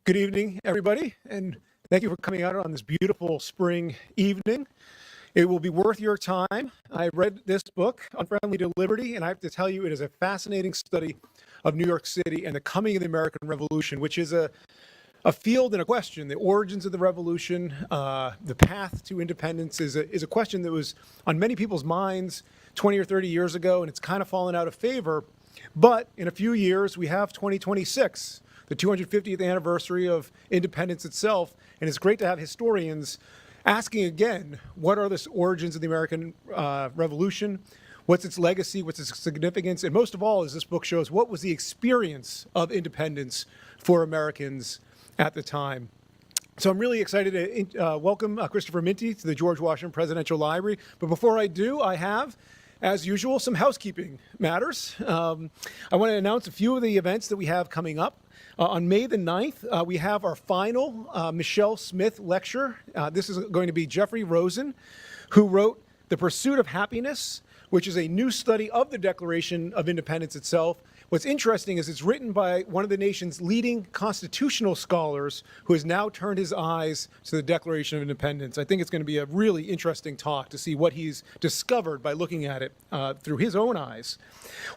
Good evening, everybody, and thank you for coming out on this beautiful spring evening. It will be worth your time. I read this book, Unfriendly to Liberty, and I have to tell you, it is a fascinating study of New York City and the coming of the American Revolution, which is a field and a question. The origins of the revolution, the path to independence is a question that was on many people's minds 20 or 30 years ago, and it's kind of fallen out of favor. But in a few years, we have 2026, the 250th anniversary of independence itself, and it's great to have historians asking again, what are the origins of the American Revolution? What's its legacy? What's its significance? And most of all, as this book shows, what was the experience of independence for Americans at the time? So I'm really excited to welcome Christopher Minty to the George Washington Presidential Library. But before I do, I have, as usual, some housekeeping matters. I want to announce a few of the events that we have coming up. On May the 9th, we have our final Michelle Smith lecture. This is going to be Jeffrey Rosen, who wrote The Pursuit of Happiness, which is a new study of the Declaration of Independence itself. What's interesting is it's written by one of the nation's leading constitutional scholars who has now turned his eyes to the Declaration of Independence. I think it's going to be a really interesting talk to see what he's discovered by looking at it through his own eyes.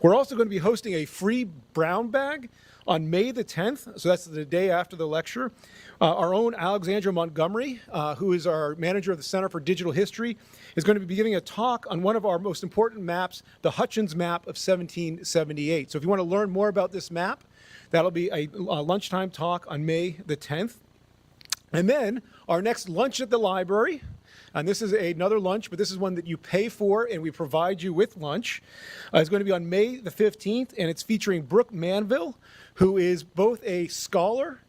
We're also going to be hosting a free brown bag on May the 10th, so that's the day after the lecture. Our own Alexandra Montgomery, who is our manager of the Center for Digital History, is going to be giving a talk on one of our most important maps, the Hutchins map of 1778. So if you want to learn more about this map, that'll be a lunchtime talk on May the 10th. And then our next lunch at the library, and this is another lunch, but this is one that you pay for and we provide you with lunch, is going to be on May the 15th, and it's featuring Brooke Manville, who is both a scholar,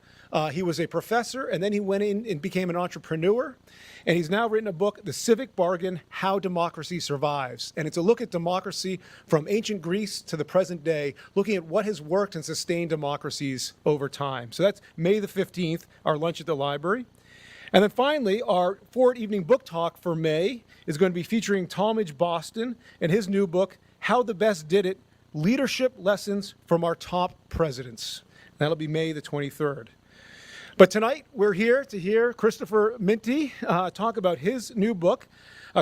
he was a professor, and then he went in and became an entrepreneur. And he's now written a book, The Civic Bargain, How Democracy Survives. And it's a look at democracy from ancient Greece to the present day, looking at what has worked and sustained democracies over time. So that's May the 15th, our lunch at the library. And then finally, our forward evening book talk for May is going to be featuring Talmadge Boston and his new book, How the Best Did It, Leadership Lessons from Our Top Presidents. That'll be May the 23rd. But tonight, we're here to hear Christopher Minty talk about his new book.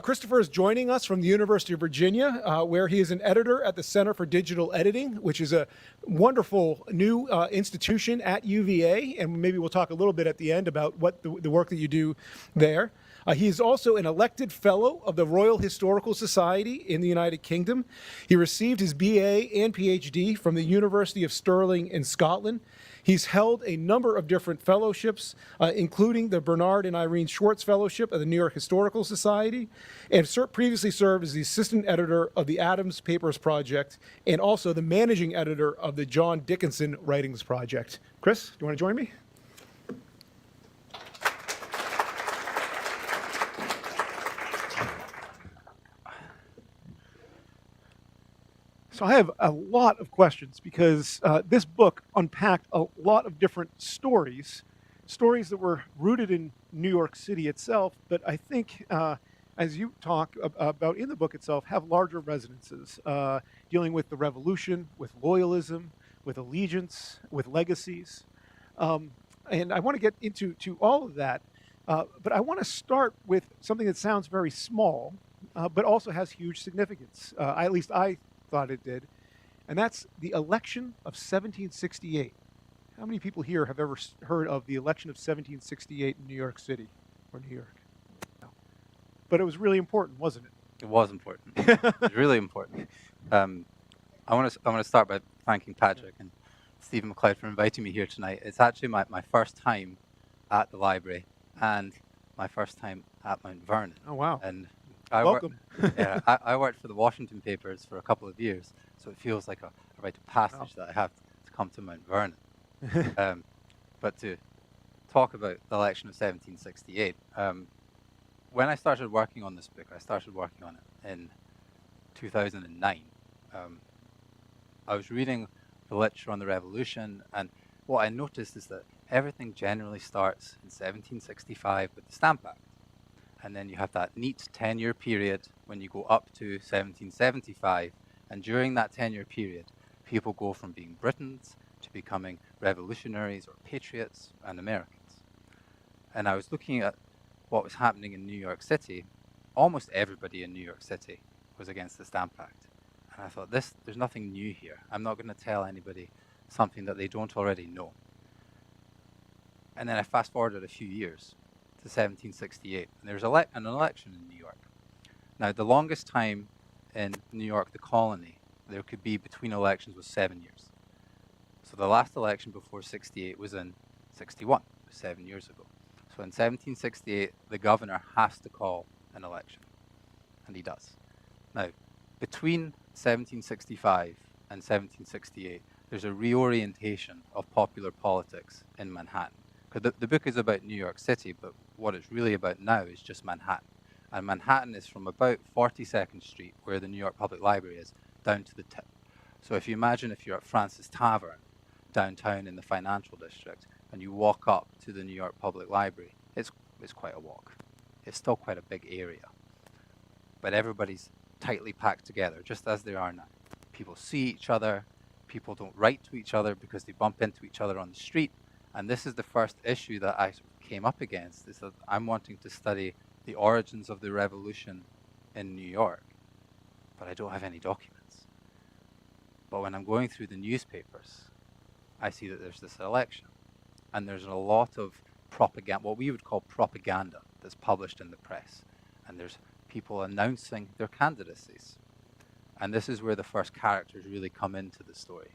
Christopher is joining us from the University of Virginia, where he is an editor at the Center for Digital Editing, which is a wonderful new institution at UVA, and maybe we'll talk a little bit at the end about what the work that you do there. He is also an elected fellow of the Royal Historical Society in the United Kingdom. He received his BA and PhD from the University of Stirling in Scotland. He's held a number of different fellowships, including the Bernard and Irene Schwartz Fellowship of the New York Historical Society, and previously served as the assistant editor of the Adams Papers Project, and also the managing editor of the John Dickinson Writings Project. Chris, do you want to join me? So I have a lot of questions because this book unpacked a lot of different stories that were rooted in New York City itself, but I think, as you talk about in the book itself, have larger resonances, dealing with the revolution, with loyalism, with allegiance, with legacies. And I want to get into all of that, but I want to start with something that sounds very small, but also has huge significance. At least I thought it did, and that's the election of 1768. How many people here have ever heard of the election of 1768 in New York City or New York? No. But it was really important, wasn't it? It was important. It was really important. I want to start by thanking Patrick and Stephen McLeod for inviting me here tonight. It's actually my first time at the library and my first time at Mount Vernon. Oh, wow. And Welcome. I worked for the Washington papers for a couple of years, so it feels like a rite of passage that I have to come to Mount Vernon. But to talk about the election of 1768, when I started working on this book, I started working on it in 2009. I was reading the literature on the Revolution, and what I noticed is that everything generally starts in 1765 with the Stamp Act. And then you have that neat 10-year period when you go up to 1775. And during that 10-year period, people go from being Britons to becoming revolutionaries or patriots and Americans. And I was looking at what was happening in New York City. Almost everybody in New York City was against the Stamp Act. And I thought, there's nothing new here. I'm not going to tell anybody something that they don't already know. And then I fast forwarded a few years to 1768, and there was an election in New York. Now, the longest time in New York, the colony, there could be between elections was 7 years. So the last election before 68 was in 61, 7 years ago. So in 1768, the governor has to call an election, and he does. Now, between 1765 and 1768, there's a reorientation of popular politics in Manhattan. Because the book is about New York City, but what it's really about now is just Manhattan. And Manhattan is from about 42nd Street, where the New York Public Library is, down to the tip. So if you imagine if you're at Francis Tavern, downtown in the financial district, and you walk up to the New York Public Library, it's quite a walk. It's still quite a big area. But everybody's tightly packed together, just as they are now. People see each other. People don't write to each other because they bump into each other on the street. And this is the first issue that I came up against, is that I'm wanting to study the origins of the revolution in New York, but I don't have any documents. But when I'm going through the newspapers, I see that there's this election, and there's a lot of propaganda, what we would call propaganda, that's published in the press. And there's people announcing their candidacies. And this is where the first characters really come into the story,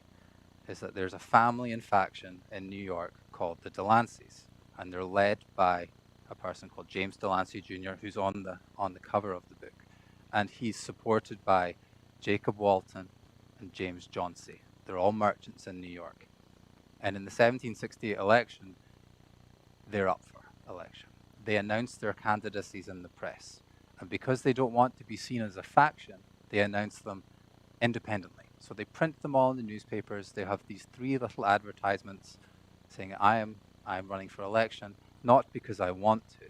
is that there's a family and faction in New York called the Delanceys, and they're led by a person called James Delancey Jr., who's on the cover of the book. And he's supported by Jacob Walton and James Jauncey. They're all merchants in New York. And in the 1768 election, they're up for election. They announce their candidacies in the press. And because they don't want to be seen as a faction, they announce them independently. So they print them all in the newspapers. They have these 3 little advertisements saying, I'm running for election, not because I want to,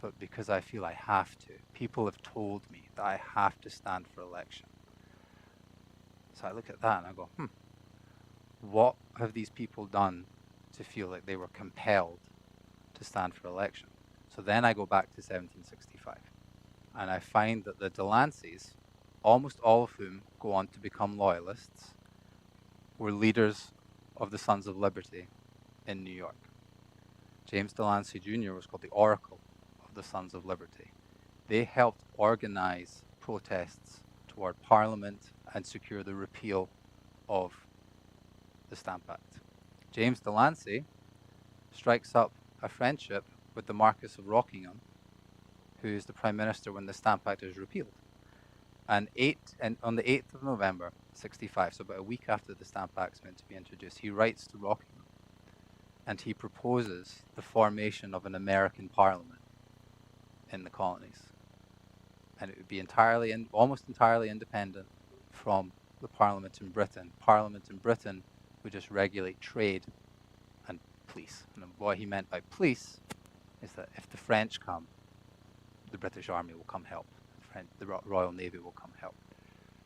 but because I feel I have to. People have told me that I have to stand for election. So I look at that and I go, what have these people done to feel like they were compelled to stand for election? So then I go back to 1765, and I find that the Delanceys, almost all of whom go on to become Loyalists, were leaders of the Sons of Liberty in New York. James Delancey Jr. was called the Oracle of the Sons of Liberty. They helped organize protests toward Parliament and secure the repeal of the Stamp Act. James Delancey strikes up a friendship with the Marquis of Rockingham, who is the Prime Minister when the Stamp Act is repealed. And on the 8th of November, 65, so about a week after the Stamp Act is meant to be introduced, he writes to Rockingham and he proposes the formation of an American Parliament in the colonies. And it would be almost entirely independent from the Parliament in Britain. Parliament in Britain would just regulate trade and police. And what he meant by police is that if the French come, the British Army will come help. The Royal Navy will come help.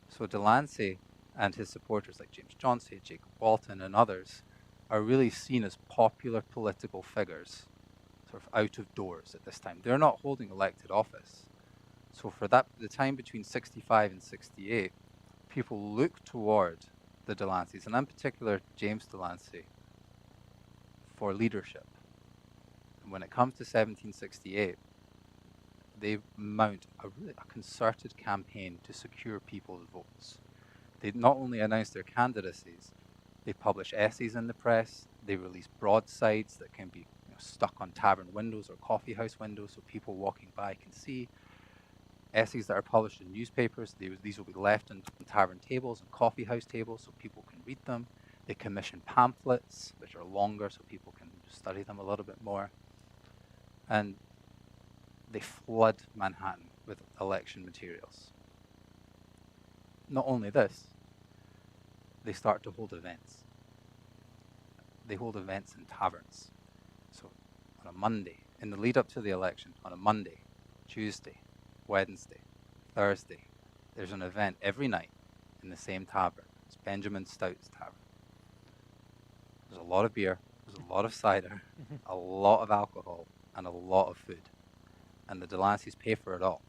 So Delancey and his supporters like James Jauncey, Jacob Walton, and others are really seen as popular political figures, sort of out of doors at this time. They're not holding elected office. So for the time between 65 and 68, people look toward the Delanceys, and in particular James Delancey, for leadership. And when it comes to 1768, they mount a concerted campaign to secure people's votes. They not only announce their candidacies, they publish essays in the press, they release broadsides that can be stuck on tavern windows or coffee house windows so people walking by can see. Essays that are published in newspapers, these will be left on tavern tables and coffee house tables so people can read them. They commission pamphlets, which are longer so people can study them a little bit more. And they flood Manhattan with election materials. Not only this, they start to hold events. They hold events in taverns. So on a Monday, in the lead up to the election, on a Monday, Tuesday, Wednesday, Thursday, there's an event every night in the same tavern. It's Benjamin Stout's tavern. There's a lot of beer, there's a lot of cider, a lot of alcohol, and a lot of food. And the Delanceys pay for it all.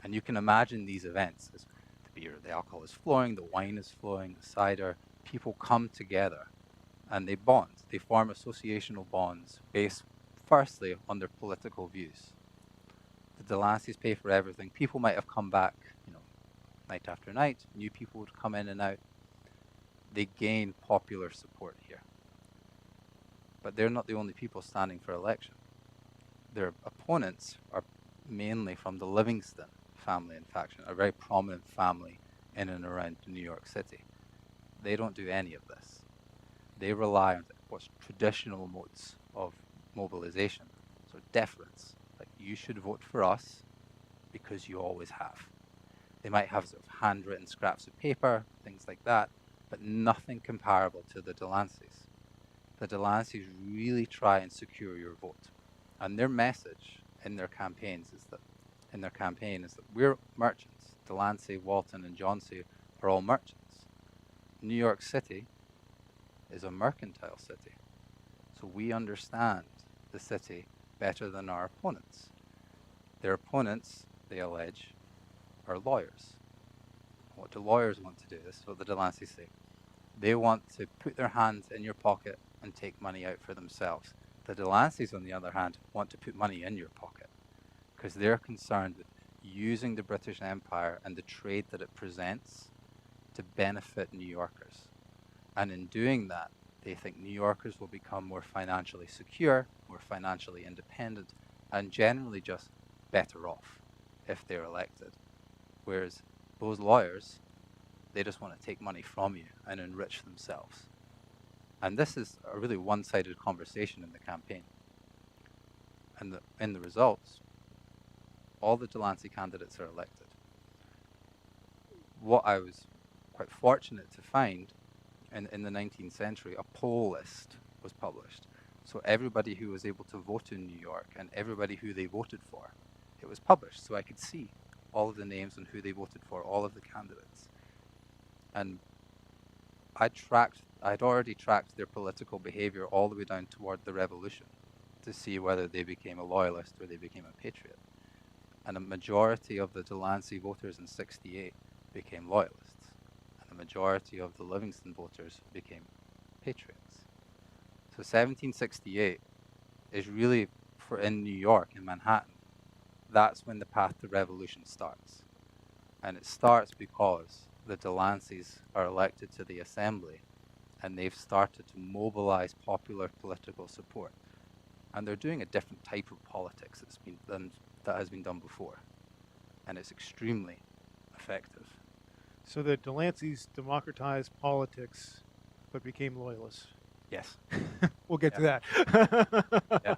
And you can imagine these events as the beer, the alcohol is flowing, the wine is flowing, the cider. People come together and they bond. They form associational bonds based firstly on their political views. The Delanceys pay for everything. People might have come back, night after night. New people would come in and out. They gain popular support here. But they're not the only people standing for election. Their opponents are mainly from the Livingston family and faction, a very prominent family in and around New York City. They don't do any of this. They rely on what's traditional modes of mobilization, so deference. Like, you should vote for us because you always have. They might have sort of handwritten scraps of paper, things like that, but nothing comparable to the Delanceys. The Delanceys really try and secure your vote. And their message in their campaigns is that we're merchants. Delancey, Walton, and Johnsey are all merchants. New York City is a mercantile city. So we understand the city better than our opponents. Their opponents, they allege, are lawyers. What do lawyers want to do? This is what the Delanceys say. They want to put their hands in your pocket and take money out for themselves. The Delanceys, on the other hand, want to put money in your pocket because they're concerned with using the British Empire and the trade that it presents to benefit New Yorkers. And in doing that, they think New Yorkers will become more financially secure, more financially independent, and generally just better off if they're elected. Whereas those lawyers, they just want to take money from you and enrich themselves. And this is a really one-sided conversation in the campaign. And in the results, all the Delancey candidates are elected. What I was quite fortunate to find in the 19th century, a poll list was published. So everybody who was able to vote in New York and everybody who they voted for, it was published. So I could see all of the names and who they voted for, all of the candidates. And I'd already tracked their political behavior all the way down toward the revolution to see whether they became a loyalist or they became a patriot. And a majority of the Delancey voters in '68 became loyalists. And a majority of the Livingston voters became patriots. So 1768 is really, in New York, in Manhattan, that's when the path to revolution starts. And it starts because the Delanceys are elected to the assembly and they've started to mobilize popular political support. And they're doing a different type of politics that has been done before. And it's extremely effective. So the Delanceys democratized politics, but became loyalists. Yes. We'll get to that. Yeah.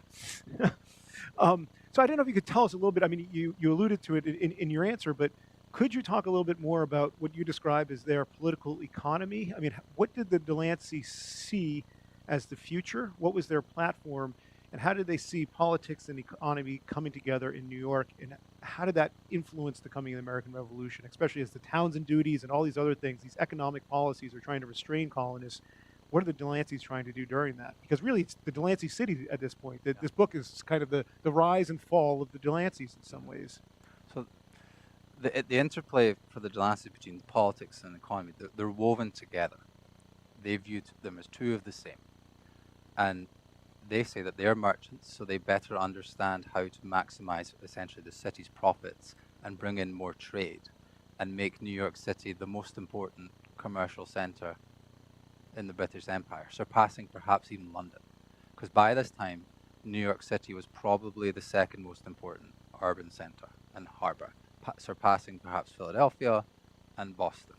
So I don't know if you could tell us a little bit. I mean, you alluded to it in your answer, but could you talk a little bit more about what you describe as their political economy? I mean, what did the Delancey see as the future? What was their platform? And how did they see politics and economy coming together in New York? And how did that influence the coming of the American Revolution, especially as the Townsend duties and all these other things, these economic policies are trying to restrain colonists? What are the Delancey's trying to do during that? Because really, it's the Delancey city at this point. This book is kind of the rise and fall of the Delancey's in some ways. So the interplay for the Delancey between politics and economy, they're woven together. They viewed them as two of the same. And they say that they're merchants, so they better understand how to maximize essentially the city's profits and bring in more trade and make New York City the most important commercial center in the British Empire, surpassing perhaps even London. Because by this time, New York City was probably the second most important urban center and harbor, surpassing perhaps Philadelphia and Boston.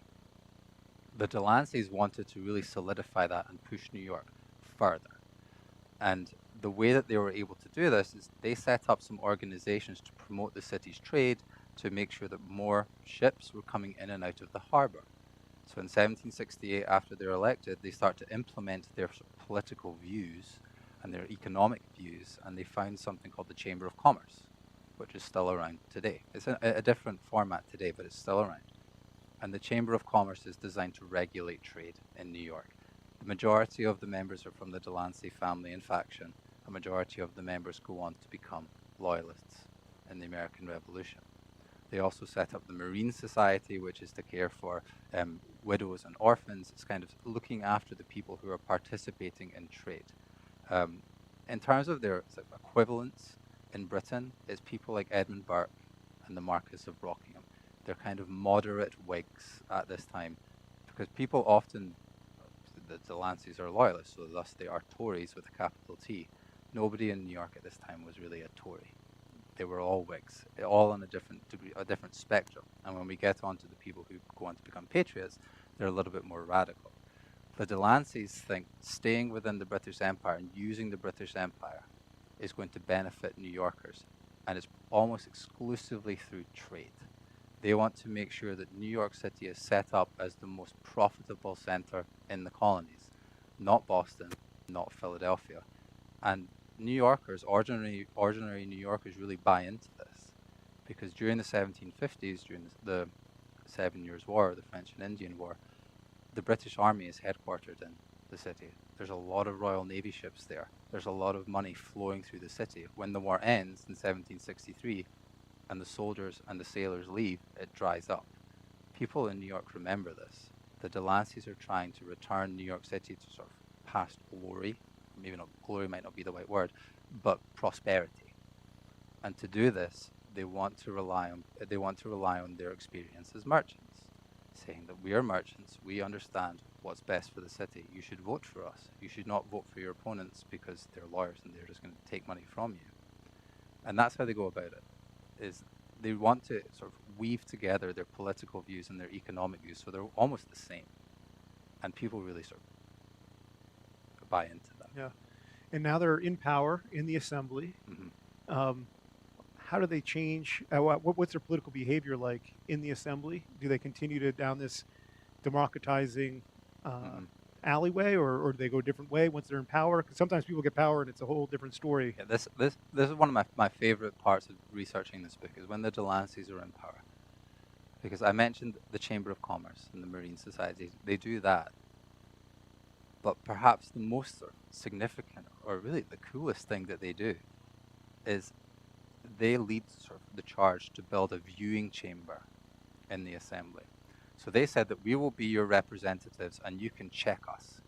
The Delanceys wanted to really solidify that and push New York further. And the way that they were able to do this is they set up some organizations to promote the city's trade, to make sure that more ships were coming in and out of the harbor. So in 1768, after they're elected, they start to implement their political views and their economic views, and they found something called the Chamber of Commerce, which is still around today. It's a different format today, but it's still around. And the Chamber of Commerce is designed to regulate trade in New York. The majority of the members are from the Delancey family and faction. A majority of the members go on to become loyalists in the American Revolution. They also set up the Marine Society, which is to care for widows and orphans. It's kind of looking after the people who are participating in trade. In terms of their equivalents in Britain, it's people like Edmund Burke and the Marquis of Rockingham. They're kind of moderate Whigs at this time, because people often, the Delanceys are loyalists, so thus they are Tories with a capital T. Nobody in New York at this time was really a Tory. They were all Whigs, all on a different degree, a different spectrum. And when we get on to the people who go on to become patriots, they're a little bit more radical. The Delanceys think staying within the British Empire and using the British Empire is going to benefit New Yorkers, and it's almost exclusively through trade. They want to make sure that New York City is set up as the most profitable center in the colonies, not Boston, not Philadelphia. And New Yorkers, ordinary New Yorkers, really buy into this, because during the 1750s, during the 7 Years' War, the French and Indian War, the British Army is headquartered in the city. There's a lot of Royal Navy ships there. There's a lot of money flowing through the city. When the war ends in 1763 and the soldiers and the sailors leave, it dries up. People in New York remember this. The Delanceys are trying to return New York City to sort of past glory. Maybe not glory, might not be the right word, but prosperity. And to do this, they want to rely on their experience as merchants, saying that we are merchants, we understand what's best for the city. You should vote for us. You should not vote for your opponents because they're lawyers and they're just going to take money from you. And that's how they go about it, is they want to sort of weave together their political views and their economic views, so they're almost the same. And people really sort of buy into that. Yeah. And now they're in power in the assembly. Mm-hmm. How do they change? What's their political behavior like in the assembly? Do they continue to down this democratizing alleyway, or do they go a different way once they're in power? Because sometimes people get power and it's a whole different story. Yeah, this is one of my favorite parts of researching this book, is when the Delanceys are in power. Because I mentioned the Chamber of Commerce and the Marine Society. They do that. But perhaps the most sort of significant, or really the coolest thing that they do, is they lead sort of the charge to build a viewing chamber in the assembly. So they said that we will be your representatives and you can check us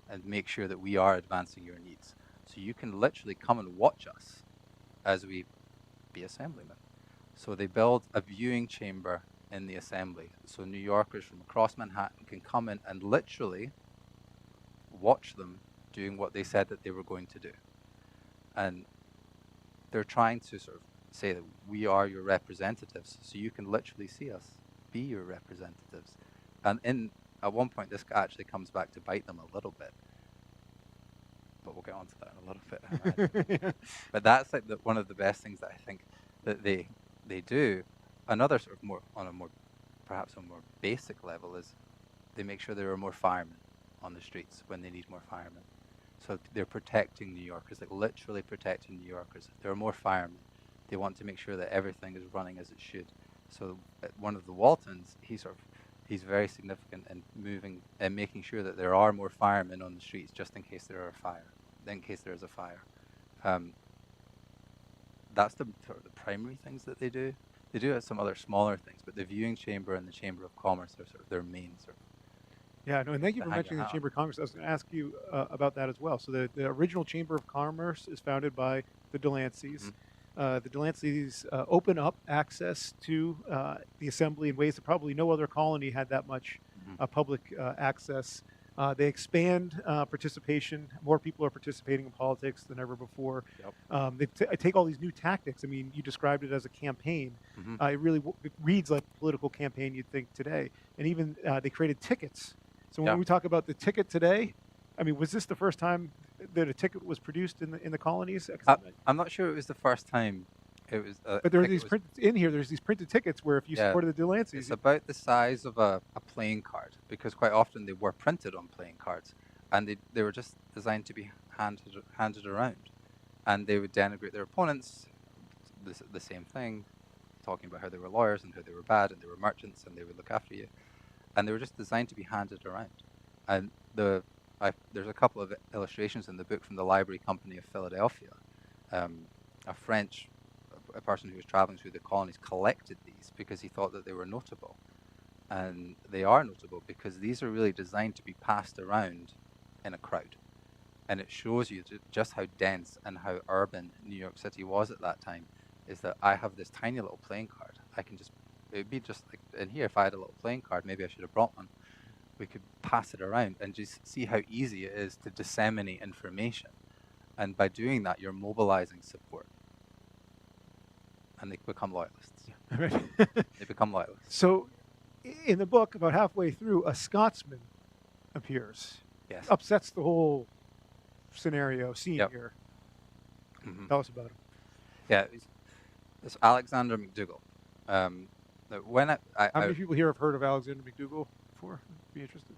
and make sure that we are advancing your needs. So you can literally come and watch us as we be assemblymen. So they build a viewing chamber in the assembly. So New Yorkers from across Manhattan can come in and literally watch them doing what they said that they were going to do. And they're trying to sort of say that we are your representatives, so you can literally see us be your representatives. And at one point, this actually comes back to bite them a little bit. But we'll get onto that in a little bit. Yeah. But that's like one of the best things that I think that they do. Another sort of perhaps a more basic level, is they make sure there are more firemen on the streets when they need more firemen. So they're protecting New Yorkers, like literally protecting New Yorkers. There are more firemen. They want to make sure that everything is running as it should. So one of the Waltons, he's very significant in making sure that there are more firemen on the streets, just in case there is a fire. That's the sort of the primary things that they do. They do have some other smaller things, but the viewing chamber and the Chamber of Commerce are sort of their main sort of. Yeah, no, and thank you for mentioning the Chamber of Commerce. I was going to ask you about that as well. So the original Chamber of Commerce is founded by the Delanceys. Mm-hmm. The Delanceys open up access to the assembly in ways that probably no other colony had that much public access. They expand participation. More people are participating in politics than ever before. Yep. They take all these new tactics. I mean, you described it as a campaign. Mm-hmm. It reads like a political campaign you'd think today. And even they created tickets. So when Yeah. we talk about the ticket today, I mean, was this the first time that a ticket was produced in the colonies? I'm not sure it was the first time. It was. But there are these there's these printed tickets where if you supported the Delancey, it's about the size of a playing card, because quite often they were printed on playing cards, and they were just designed to be handed around, and they would denigrate their opponents. The same thing, talking about how they were lawyers and how they were bad and they were merchants and they would look after you, and they were just designed to be handed around. And the there's a couple of illustrations in the book from the Library Company of Philadelphia. A French a person who was traveling through the colonies collected these because he thought that they were notable. And they are notable because these are really designed to be passed around in a crowd. And it shows you just how dense and how urban New York City was at that time, is that I have this tiny little playing card. I can just, it would be just like in here, if I had a little playing card, maybe I should have brought one. We could pass it around and just see how easy it is to disseminate information. And by doing that, you're mobilizing support. And they become loyalists. Right. They become loyalists. So, in the book, about halfway through, a Scotsman appears. Yes. Upsets the whole scenario, scene Yep. here. Mhm. Tell us about him. Yeah, it's Alexander McDougall. When How many people here have heard of Alexander McDougall before? Be interested?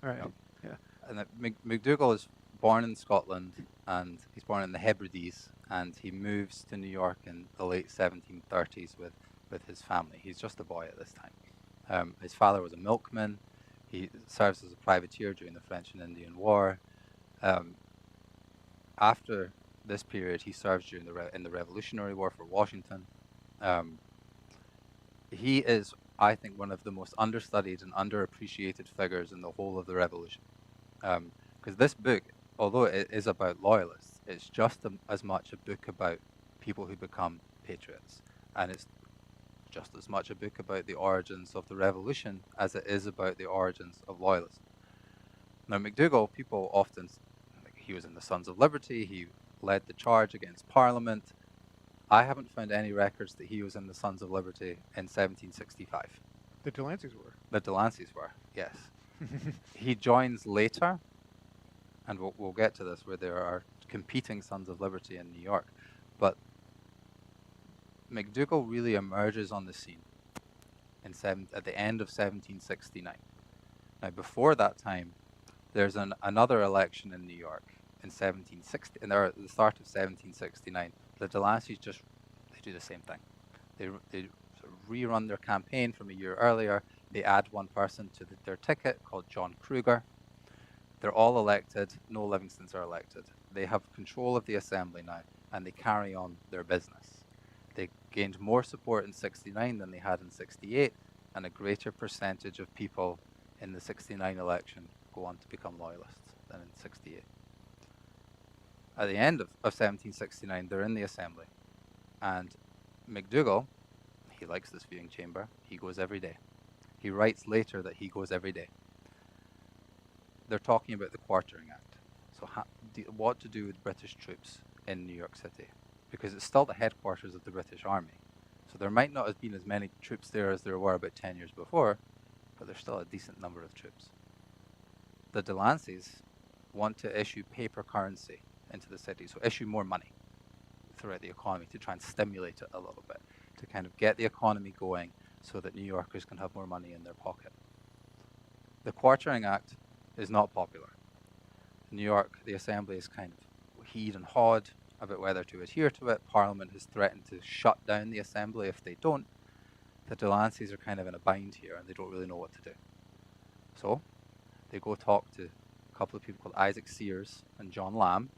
All right. Yep. Yeah. and McDougall is born in Scotland, and he's born in the Hebrides, and he moves to New York in the late 1730s with his family. He's just a boy at this time. His father was a milkman. He serves as a privateer during the French and Indian War. After this period, he serves during in the Revolutionary War for Washington. He is, I think, one of the most understudied and underappreciated figures in the whole of the Revolution. Because this book, although it is about loyalists, it's just as much a book about people who become patriots. And it's just as much a book about the origins of the Revolution as it is about the origins of loyalism. Now, McDougall, people often, he was in the Sons of Liberty, he led the charge against Parliament. I haven't found any records that he was in the Sons of Liberty in 1765. The Delanceys were. The Delanceys were, yes. He joins later, and we'll get to this, where there are competing Sons of Liberty in New York. But McDougall really emerges on the scene at the end of 1769. Now, before that time, there's another election in New York in 1760, and at the start of 1769. The Delanceys they do the same thing. They sort of rerun their campaign from a year earlier. They add one person to their ticket called John Kruger. They're all elected. No Livingstons are elected. They have control of the assembly now, and they carry on their business. They gained more support in 69 than they had in 68, and a greater percentage of people in the 69 election go on to become loyalists than in 68. At the end of 1769, they're in the assembly, and McDougall, he likes this viewing chamber, he goes every day. He writes later that he goes every day. They're talking about the Quartering Act. So what to do with British troops in New York City, because it's still the headquarters of the British Army. So there might not have been as many troops there as there were about 10 years before, but there's still a decent number of troops. The Delanceys want to issue paper currency into the city, so issue more money throughout the economy to try and stimulate it a little bit, to kind of get the economy going so that New Yorkers can have more money in their pocket. The Quartering Act is not popular. In New York, the Assembly is kind of heed and hawed about whether to adhere to it. Parliament has threatened to shut down the Assembly if they don't. The Delanceys are kind of in a bind here, and they don't really know what to do. So they go talk to a couple of people called Isaac Sears and John Lamb,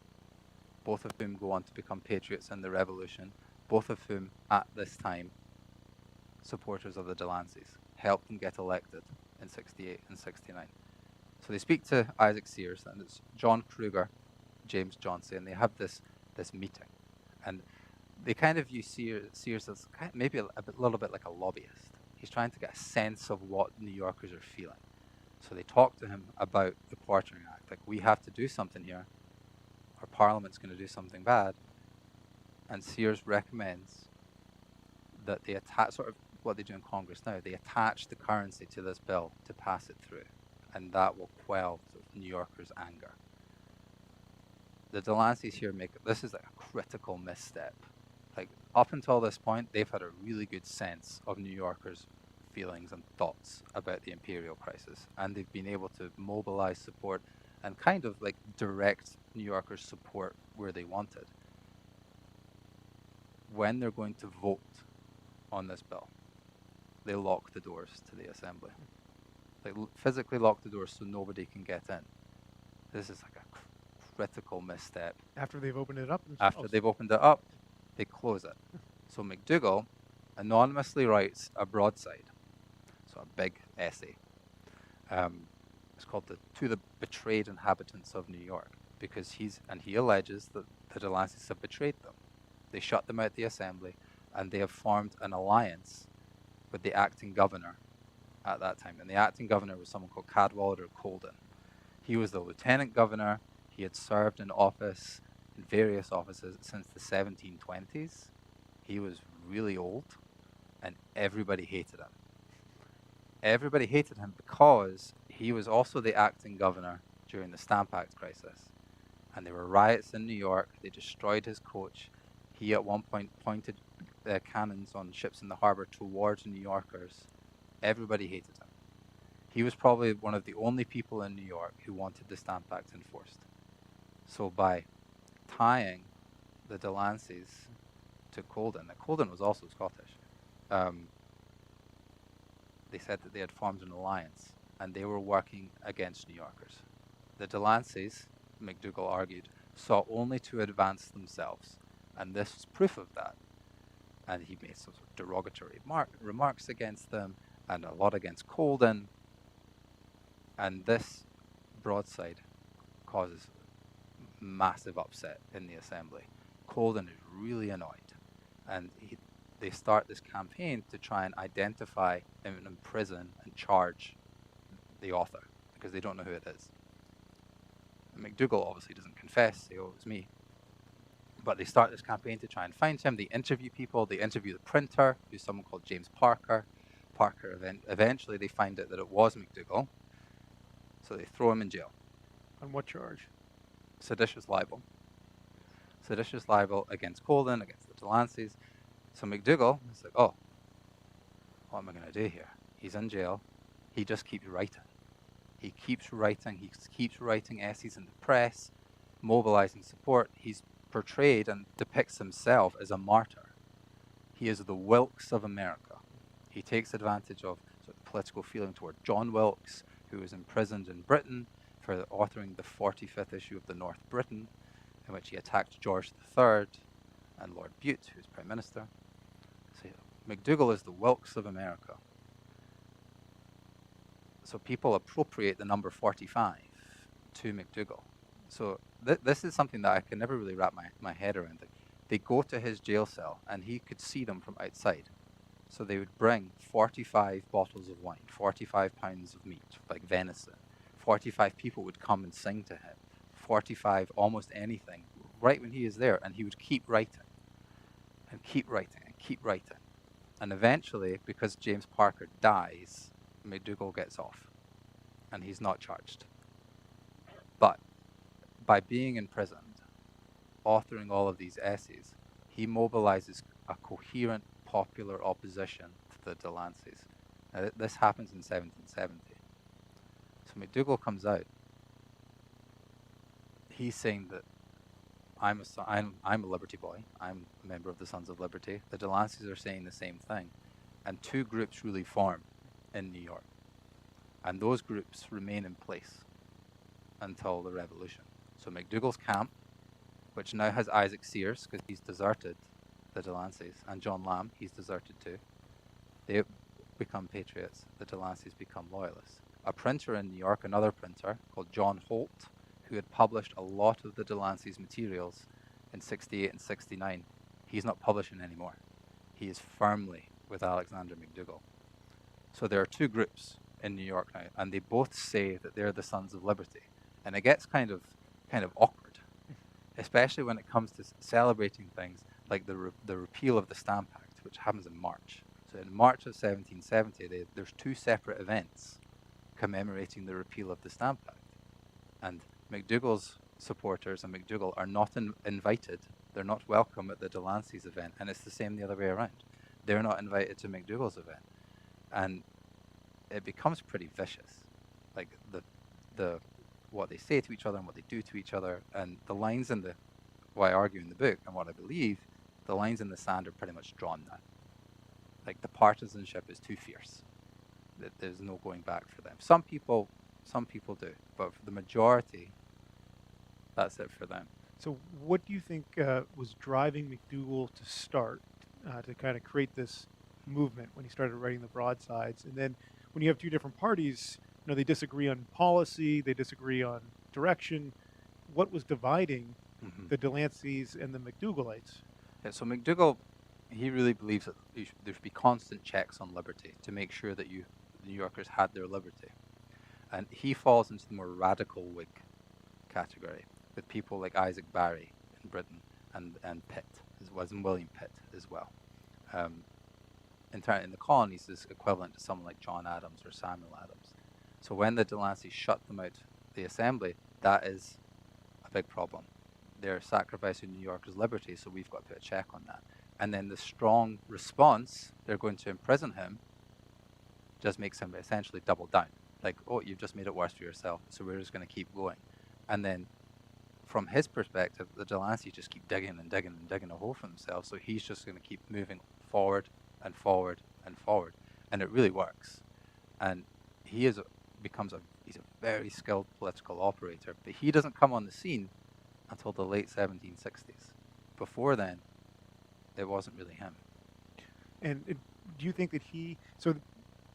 both of whom go on to become patriots in the Revolution, both of whom, at this time, supporters of the Delanceys, helped them get elected in 68 and 69. So they speak to Isaac Sears, and it's John Kruger, James Johnson, and they have this meeting. And they kind of view Sears as maybe a little bit like a lobbyist. He's trying to get a sense of what New Yorkers are feeling. So they talk to him about the Quartering Act, like, we have to do something here, or Parliament's going to do something bad. And Sears recommends that they attach, sort of what they do in Congress now, they attach the currency to this bill to pass it through, and that will quell sort of New Yorkers' anger. The Delanceys here this is like a critical misstep. Like, up until this point, they've had a really good sense of New Yorkers' feelings and thoughts about the imperial crisis, and they've been able to mobilize support and kind of like direct New Yorkers' support where they wanted. When they're going to vote on this bill, they lock the doors to the assembly. They physically lock the doors so nobody can get in. This is like a critical misstep. After they've opened it up After themselves. they've opened it up, they close it. So McDougall anonymously writes a broadside, so a big essay. It's called "To the Betrayed Inhabitants of New York," because he alleges that the Delanceys have betrayed them. They shut them out of the assembly, and they have formed an alliance with the acting governor at that time. And the acting governor was someone called Cadwallader Colden. He was the lieutenant governor. He had served in office, in various offices, since the 1720s. He was really old, and everybody hated him. Everybody hated him because he was also the acting governor during the Stamp Act crisis. And there were riots in New York. They destroyed his coach. He at one point pointed cannons on ships in the harbor towards New Yorkers. Everybody hated him. He was probably one of the only people in New York who wanted the Stamp Act enforced. So by tying the Delanceys to Colden, and Colden was also Scottish, they said that they had formed an alliance and they were working against New Yorkers. The Delanceys, McDougall argued, sought only to advance themselves, and this was proof of that. And he made some sort of derogatory remarks against them and a lot against Colden. And this broadside causes massive upset in the assembly. Colden is really annoyed, and they start this campaign to try and identify and imprison and charge the author because they don't know who it is. And McDougall obviously doesn't confess, say, "Oh, it was me." But they start this campaign to try and find him. They interview people. They interview the printer, who's someone called James Parker. Eventually, they find out that it was McDougall, so they throw him in jail. On what charge? Seditious libel. Seditious libel against Colden, against the Delanceys. So McDougall is like, "Oh, what am I going to do here?" He's in jail. He just keeps writing. He keeps writing. He keeps writing essays in the press, mobilizing support. He's portrayed and depicts himself as a martyr. He is the Wilkes of America. He takes advantage of sort of political feeling toward John Wilkes, who was imprisoned in Britain for authoring the 45th issue of the North Briton, in which he attacked George III and Lord Bute, who was Prime Minister. So McDougall is the Wilkes of America. So people appropriate the number 45 to McDougall. So this is something that I can never really wrap my head around. They go to his jail cell, and he could see them from outside. So they would bring 45 bottles of wine, 45 pounds of meat, like venison. 45 people would come and sing to him. 45 almost anything, right when he is there, and he would keep writing, and keep writing, and keep writing. And eventually, because James Parker dies, McDougall gets off, and he's not charged. But by being imprisoned, authoring all of these essays, he mobilizes a coherent popular opposition to the Delanceys. Now, this happens in 1770. So McDougall comes out. He's saying that I'm a Liberty boy. I'm a member of the Sons of Liberty. The Delanceys are saying the same thing. And two groups really form in New York. And those groups remain in place until the Revolution. So McDougall's camp, which now has Isaac Sears, because he's deserted the Delanceys, and John Lamb, he's deserted too. They become patriots. The Delanceys become loyalists. A printer in New York, another printer called John Holt, who had published a lot of the Delanceys' materials in 68 and 69, he's not publishing anymore. He is firmly with Alexander McDougall. So there are two groups in New York now, and they both say that they're the Sons of Liberty. And it gets kind of awkward, especially when it comes to celebrating things like the repeal of the Stamp Act, which happens in March. So in March of 1770, there's two separate events commemorating the repeal of the Stamp Act. And McDougall's supporters and McDougall are not invited. They're not welcome at the Delancey's event, and it's the same the other way around. They're not invited to McDougall's event. And it becomes pretty vicious. Like the what they say to each other and what they do to each other, and the lines in what I argue in the book and what I believe, the lines in the sand are pretty much drawn now. Like the partisanship is too fierce. There's no going back for them. Some people do, but for the majority, That's it for them. So what do you think was driving McDougall to start to kind of create this movement when he started writing the broadsides? And then when you have two different parties, they disagree on policy, they disagree on direction. What was dividing Hmm. the Delanceys and the McDougallites? Yeah, so McDougall, he really believes that there should be constant checks on liberty to make sure that the New Yorkers had their liberty. And he falls into the more radical Whig category with people like Isaac Barry in Britain and Pitt, as well as William Pitt as well. Um, in the colonies is equivalent to someone like John Adams or Samuel Adams. So when the Delancey shut them out the assembly, that is a big problem. They're sacrificing New Yorkers' liberty, so we've got to put a check on that. And then the strong response, they're going to imprison him, just makes him essentially double down. Like, oh, you've just made it worse for yourself, so we're just going to keep going. And then from his perspective, the Delancey just keep digging and digging and digging a hole for themselves, so he's just going to keep moving forward and forward and forward. And it really works. And he's a very skilled political operator, but he doesn't come on the scene until the late 1760s. Before then, it wasn't really him. And do you think that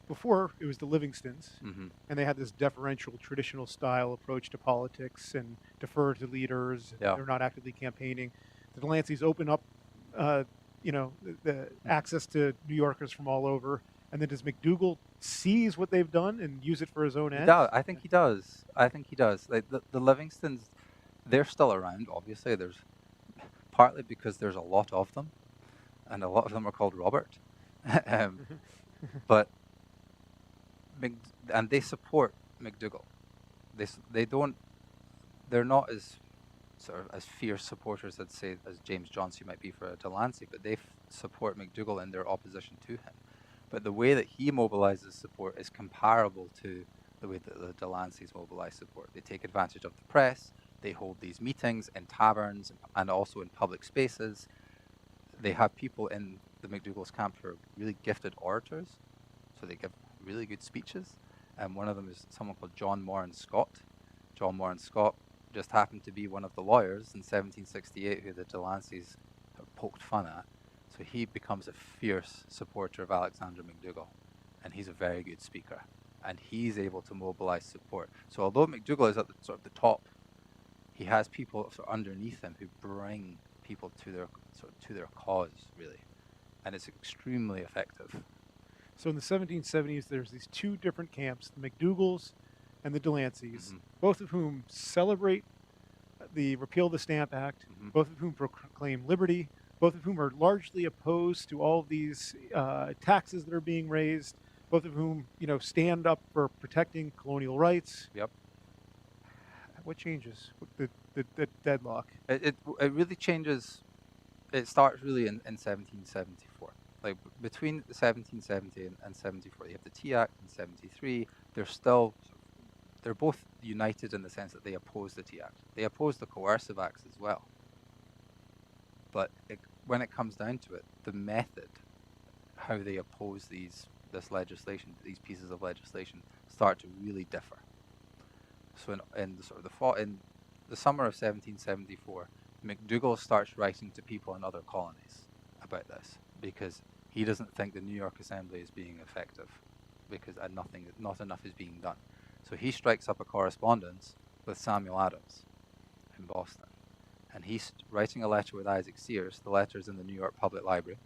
before it was the Livingstons, Mm-hmm. and they had this deferential, traditional style approach to politics and defer to leaders. Yeah. They're not actively campaigning. The Delanceys open up, the access to New Yorkers from all over. And then does McDougall seize what they've done and use it for his own ends? I think he does. Like the Livingstons, they're still around. Obviously, there's partly because there's a lot of them, and a lot of them are called Robert. But and they support McDougall. They're not as sort of as fierce supporters, I'd say, as James Johnson might be for a Delancey, but they support McDougall in their opposition to him. But the way that he mobilizes support is comparable to the way that the Delanceys mobilize support. They take advantage of the press. They hold these meetings in taverns and also in public spaces. They have people in the McDougall's camp who are really gifted orators, so they give really good speeches. And one of them is someone called John Moran Scott. John Moran Scott just happened to be one of the lawyers in 1768 who the Delanceys poked fun at. So he becomes a fierce supporter of Alexander McDougall, and he's a very good speaker, and he's able to mobilize support. So although McDougall is at the top, he has people sort of underneath him who bring people to their cause, really, and it's extremely effective. So in the 1770s, there's these two different camps, the McDougalls and the Delanceys, Mhm. both of whom celebrate the repeal of the Stamp Act, Mhm. both of whom proclaim liberty, both of whom are largely opposed to all of these taxes that are being raised, both of whom, stand up for protecting colonial rights. Yep. What changes? The deadlock? It really changes. It starts really in 1774. Like between 1770 and 74, you have the Tea Act in 73. They're both united in the sense that they oppose the Tea Act. They oppose the coercive acts as well. But when it comes down to it, the method, how they oppose these pieces of legislation, start to really differ. So in the summer of 1774, McDougall starts writing to people in other colonies about this because he doesn't think the New York Assembly is being effective because not enough is being done. So he strikes up a correspondence with Samuel Adams in Boston. And he's writing a letter with Isaac Sears. The letter is in the New York Public Library.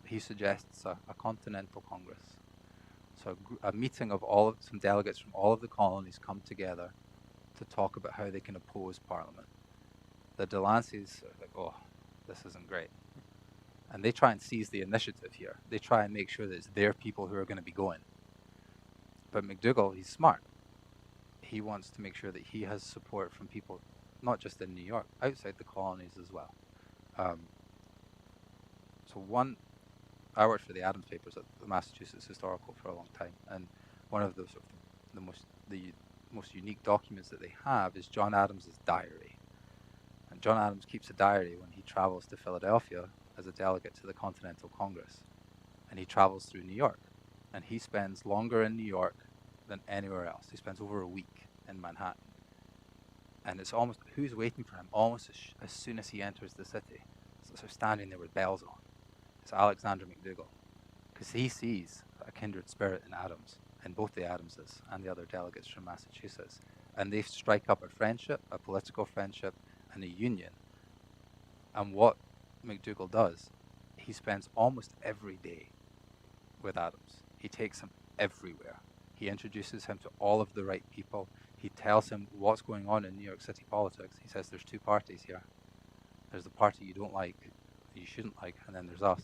He suggests a continental congress. So a meeting of some delegates from all of the colonies come together to talk about how they can oppose Parliament. The Delanceys are like, oh, this isn't great. And they try and seize the initiative here. They try and make sure that it's their people who are going to be going. But McDougall, he's smart. He wants to make sure that he has support from people not just in New York, outside the colonies as well. I worked for the Adams papers at the Massachusetts Historical for a long time, and one of the most unique documents that they have is John Adams's diary. And John Adams keeps a diary when he travels to Philadelphia as a delegate to the Continental Congress, and he travels through New York, and he spends longer in New York than anywhere else. He spends over a week in Manhattan. And it's almost, who's waiting for him almost as soon as he enters the city? So standing there with bells on. It's Alexander McDougall, because he sees a kindred spirit in Adams, in both the Adamses and the other delegates from Massachusetts. And they strike up a friendship, a political friendship, and a union. And what McDougall does, he spends almost every day with Adams. He takes him everywhere. He introduces him to all of the right people. He tells him what's going on in New York City politics. He says there's two parties here. There's the party you don't like, you shouldn't like, and then there's us.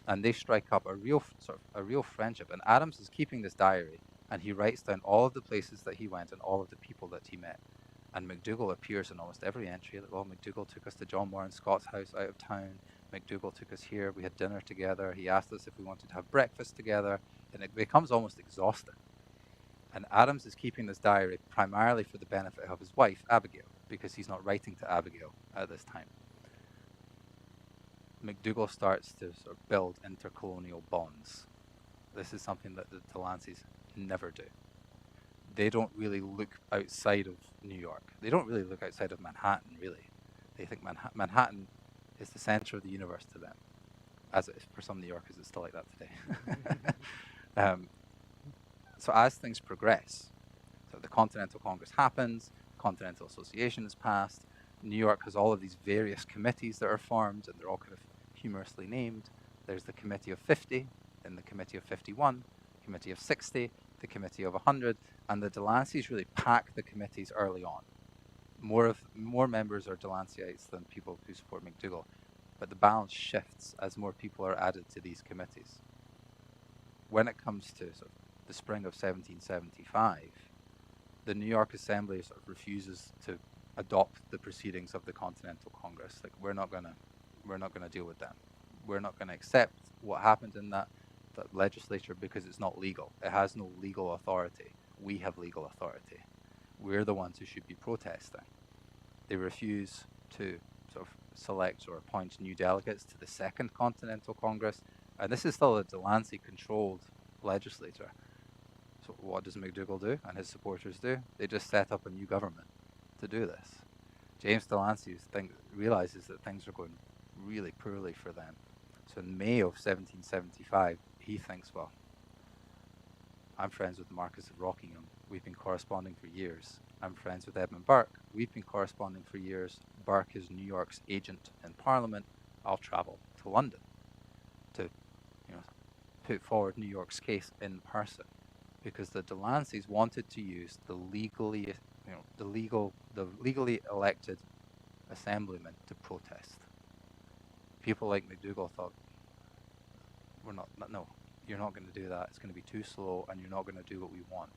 And they strike up a real friendship. And Adams is keeping this diary, and he writes down all of the places that he went and all of the people that he met. And McDougall appears in almost every entry. Like, well, McDougall took us to John Warren Scott's house out of town. McDougall took us here. We had dinner together. He asked us if we wanted to have breakfast together. And it becomes almost exhausting. And Adams is keeping this diary primarily for the benefit of his wife, Abigail, because he's not writing to Abigail at this time. McDougall starts to sort of build intercolonial bonds. This is something that the Delanceys never do. They don't really look outside of New York. They don't really look outside of Manhattan, really. They think Manhattan is the center of the universe to them. As it is for some New Yorkers, it's still like that today. So as things progress, so the Continental Congress happens, Continental Association is passed, New York has all of these various committees that are formed, and they're all kind of humorously named. There's the Committee of 50, then the Committee of 51, Committee of 60, the Committee of 100, and the Delanceys really pack the committees early on. More members are Delanceites than people who support McDougall, but the balance shifts as more people are added to these committees. When it comes to sort of the spring of 1775, the New York Assembly sort of refuses to adopt the proceedings of the Continental Congress. Like, we're not gonna deal with them. We're not gonna accept what happened in that legislature because it's not legal. It has no legal authority. We have legal authority. We're the ones who should be protesting. They refuse to sort of select or appoint new delegates to the Second Continental Congress, and this is still a Delancey-controlled legislature. So what does McDougall do and his supporters do? They just set up a new government to do this. James Delancey realizes that things are going really poorly for them. So in May of 1775, he thinks, well, I'm friends with the Marquis of Rockingham. We've been corresponding for years. I'm friends with Edmund Burke. We've been corresponding for years. Burke is New York's agent in Parliament. I'll travel to London to, put forward New York's case in person, because the Delanceys wanted to use the legally elected assemblymen to protest. People like McDougall thought, no, you're not going to do that. It's going to be too slow, and you're not going to do what we want.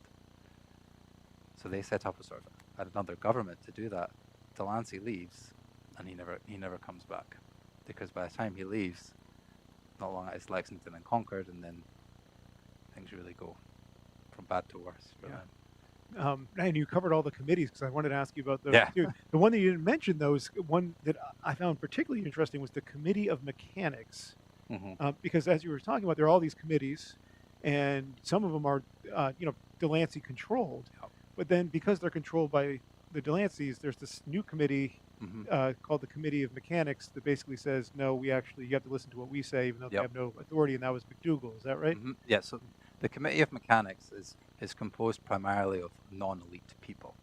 So they set up another government to do that. Delancey leaves, and he never comes back, because by the time he leaves, not long it's Lexington and Concord, and then things really go from bad to worse for them. And you covered all the committees, because I wanted to ask you about those too. The one that you didn't mention, though, is one that I found particularly interesting, was the Committee of Mechanics. Mm-hmm. Because as you were talking about, there are all these committees, and some of them are, Delancey controlled. Yep. But then because they're controlled by the Delanceys, there's this new committee called the Committee of Mechanics that basically says, no, you have to listen to what we say, even though they have no authority, and that was McDougall. Is that right? Mm-hmm. Yeah, so the Committee of Mechanics is composed primarily of non-elite people,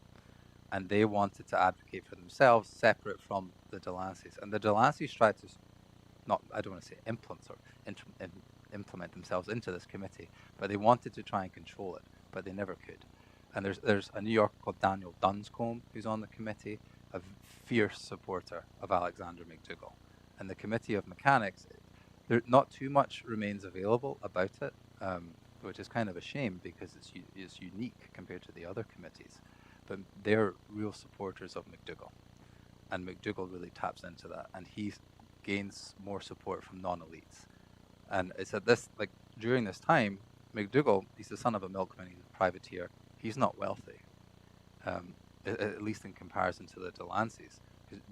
and they wanted to advocate for themselves separate from the Delanceys. And the Delanceys tried to, I don't want to say implement themselves into this committee, but they wanted to try and control it, but they never could. And there's a New Yorker called Daniel Dunscombe who's on the committee, a fierce supporter of Alexander McDougall. And the Committee of Mechanics, not too much remains available about it, which is kind of a shame because it's unique compared to the other committees. But they're real supporters of McDougall. And McDougall really taps into that, and he gains more support from non-elites. And it's at this, during this time, McDougall, he's the son of a milkman, he's a privateer. He's not wealthy, at least in comparison to the Delanceys.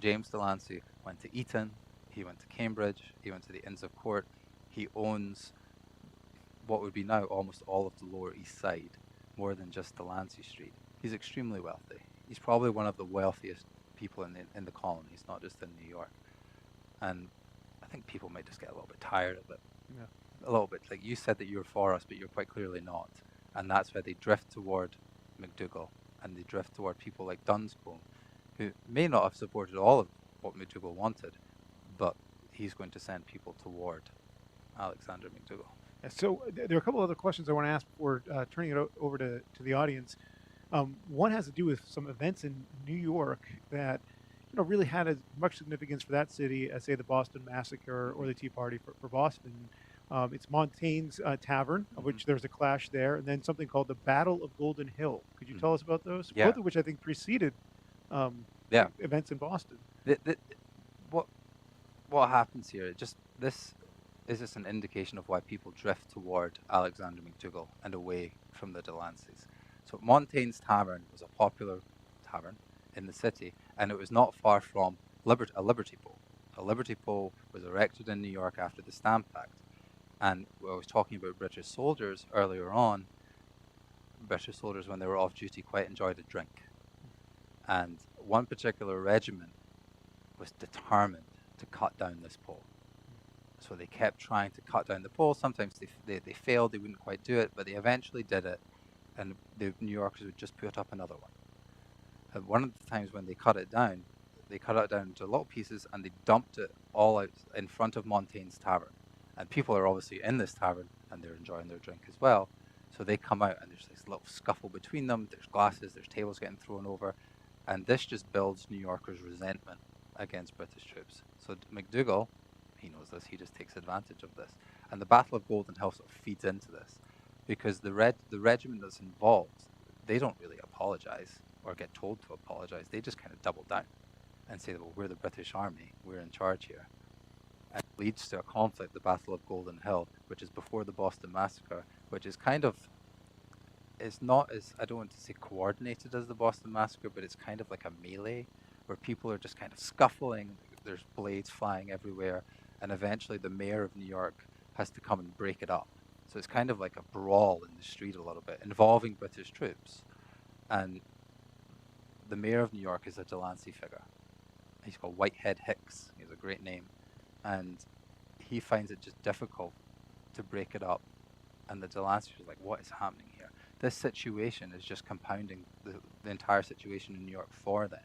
James Delancey went to Eton, he went to Cambridge, he went to the Inns of Court. He owns what would be now almost all of the Lower East Side, more than just Delancey Street. He's extremely wealthy. he's probably one of the wealthiest people in the colonies, not just in New York. And I think people might just get a little bit tired of it. Yeah. A little bit. Like you said that you were for us, but you're quite clearly not. And that's why they drift toward McDougall, and they drift toward people like Dunscombe, who may not have supported all of what McDougall wanted, but he's going to send people toward Alexander McDougall. So there are a couple other questions I want to ask before turning it over to the audience. One has to do with some events in New York that really had as much significance for that city as, say, the Boston Massacre or the Tea Party for Boston. It's Montaigne's Tavern, of which there's a clash there, and then something called the Battle of Golden Hill. Could you tell us about those? Yeah. Both of which I think preceded events in Boston. What happens here? This is just an indication of why people drift toward Alexander McDougall and away from the Delanceys. So Montaigne's Tavern was a popular tavern in the city, and it was not far from a Liberty Pole. A Liberty Pole was erected in New York after the Stamp Act. And I was talking about British soldiers earlier on. British soldiers, when they were off duty, quite enjoyed a drink. And one particular regiment was determined to cut down this pole. So they kept trying to cut down the pole. Sometimes they failed, they wouldn't quite do it, but they eventually did it, and the New Yorkers would just put up another one. And one of the times when they cut it down into little pieces, and they dumped it all out in front of Montaigne's Tavern. And people are obviously in this tavern, and they're enjoying their drink as well. So they come out, and there's this little scuffle between them. There's glasses, there's tables getting thrown over. And this just builds New Yorkers' resentment against British troops. So McDougall, he knows this, he just takes advantage of this. And the Battle of Golden Hill sort of feeds into this, because the regiment that's involved, they don't really apologize or get told to apologize. They just kind of double down and say, well, we're the British Army, we're in charge here. And it leads to a conflict, the Battle of Golden Hill, which is before the Boston Massacre, which is kind of, it's not as, I don't want to say coordinated as the Boston Massacre, but it's kind of like a melee where people are just kind of scuffling, there's blades flying everywhere, and eventually the mayor of New York has to come and break it up. So it's kind of like a brawl in the street a little bit, involving British troops. And the mayor of New York is a Delancey figure. He's called Whitehead Hicks. He has a great name. And he finds it just difficult to break it up. And the Delancey's like, what is happening here? This situation is just compounding the entire situation in New York for them,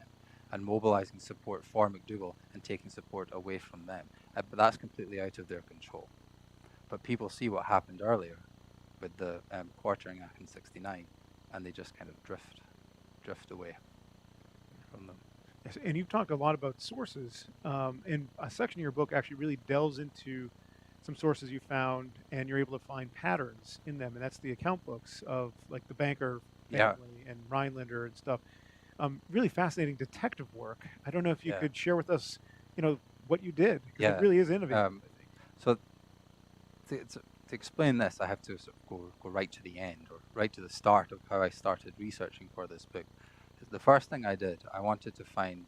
and mobilizing support for McDougall and taking support away from them. But that's completely out of their control. But people see what happened earlier with the Quartering Act in '69, and they just kind of drift away from them. Yes, and you've talked a lot about sources, and a section of your book actually really delves into some sources you found, and you're able to find patterns in them, and that's the account books of like the Banker family and Rhinelander and stuff. Really fascinating detective work. I don't know if you could share with us, what you did, because it really is innovative. So to explain this, I have to sort of go right to the end, or right to the start of how I started researching for this book. The first thing I did, I wanted to find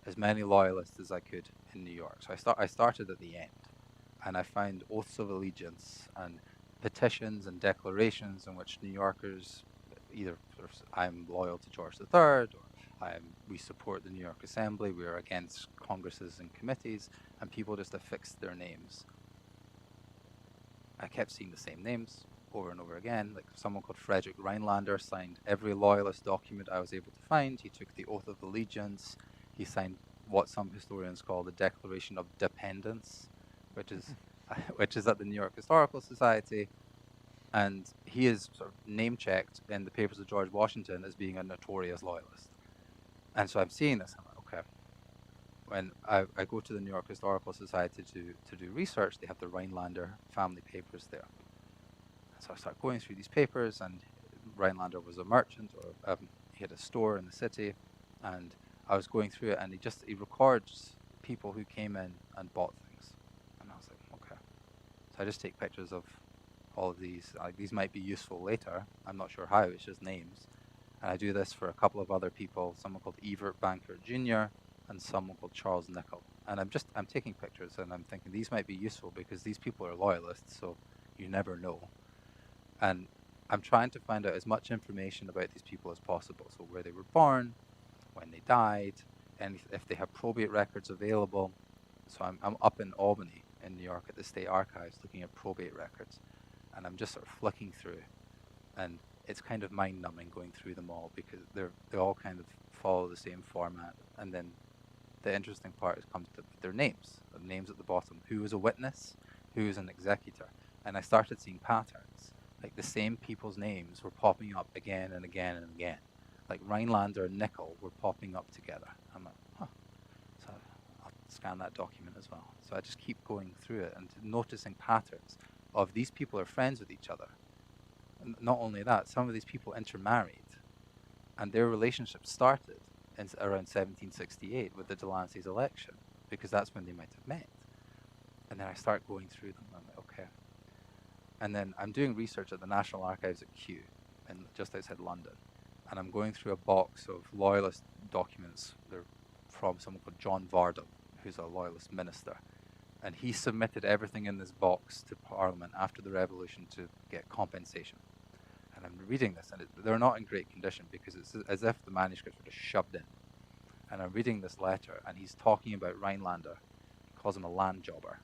as many loyalists as I could in New York. So I started at the end, and I found oaths of allegiance and petitions and declarations in which New Yorkers either sort of, I'm loyal to George III, or we support the New York Assembly, we are against congresses and committees, and people just affixed their names. I kept seeing the same names over and over again. Like someone called Frederick Rhinelander signed every loyalist document I was able to find. He took the oath of allegiance. He signed what some historians call the Declaration of Dependence, which is at the New York Historical Society. And he is sort of name-checked in the papers of George Washington as being a notorious loyalist. And so I'm seeing this, I'm like, okay. When I go to the New York Historical Society to do research, they have the Rhinelander family papers there. So I start going through these papers, and Rhinelander was a merchant, or he had a store in the city, and I was going through it, and he records people who came in and bought things. And I was like, okay. So I just take pictures of all of these. These might be useful later. I'm not sure how, it's just names. And I do this for a couple of other people, someone called Evert Banker Jr. and someone called Charles Nickel. And I'm taking pictures, and I'm thinking these might be useful because these people are loyalists, so you never know. And I'm trying to find out as much information about these people as possible. So where they were born, when they died, and if they have probate records available. So I'm up in Albany in New York at the State Archives looking at probate records, and I'm just sort of flicking through, and it's kind of mind-numbing going through them all because they all kind of follow the same format. And then the interesting part comes to their names. The names at the bottom. Who was a witness? Who was an executor? And I started seeing patterns. Like the same people's names were popping up again and again and again. Like Rhinelander and Nickel were popping up together. I'm like, huh. So I'll scan that document as well. So I just keep going through it and noticing patterns of these people are friends with each other. And not only that, some of these people intermarried, and their relationship started around 1768 with the Delancey's election, because that's when they might have met. And then I start going through them. I'm like, okay. And then I'm doing research at the National Archives at Kew, just outside London. And I'm going through a box of Loyalist documents. They're from someone called John Vardham, who's a Loyalist minister. And he submitted everything in this box to Parliament after the Revolution to get compensation. And I'm reading this, and they're not in great condition because it's as if the manuscripts were just shoved in. And I'm reading this letter, and he's talking about Rhinelander. He calls him a land jobber,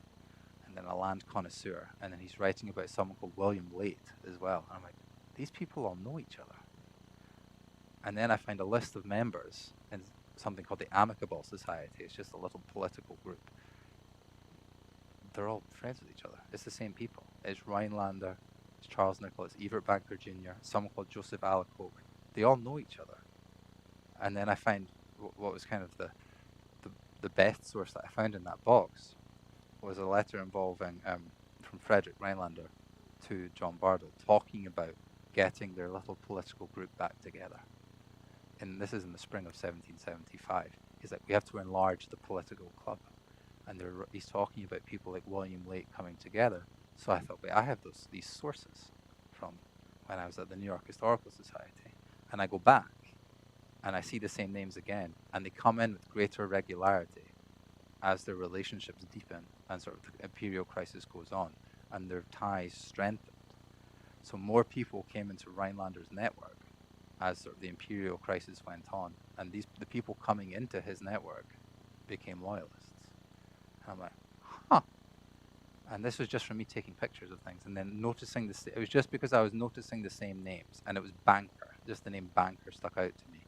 and then a land connoisseur. And then he's writing about someone called William Late as well. And I'm like, these people all know each other. And then I find a list of members in something called the Amicable Society. It's just a little political group. They're all friends with each other. It's the same people. It's Rhinelander, it's Charles Nicholas, Evert Banker Jr., someone called Joseph Alacoque. They all know each other. And then I find what was kind of the best source that I found in that box was a letter involving from Frederick Rhinelander to John Bardell talking about getting their little political group back together. And this is in the spring of 1775. He's like, we have to enlarge the political club. And he's talking about people like William Lake coming together. So I thought, wait, I have these sources from when I was at the New York Historical Society. And I go back, and I see the same names again, and they come in with greater regularity as their relationships deepen and sort of the imperial crisis goes on, and their ties strengthened. So more people came into Rhinelander's network as sort of the imperial crisis went on, and the people coming into his network became loyalists. And I'm like, huh. And this was just from me taking pictures of things and then noticing this. It was just because I was noticing the same names, and it was Banker. Just the name Banker stuck out to me,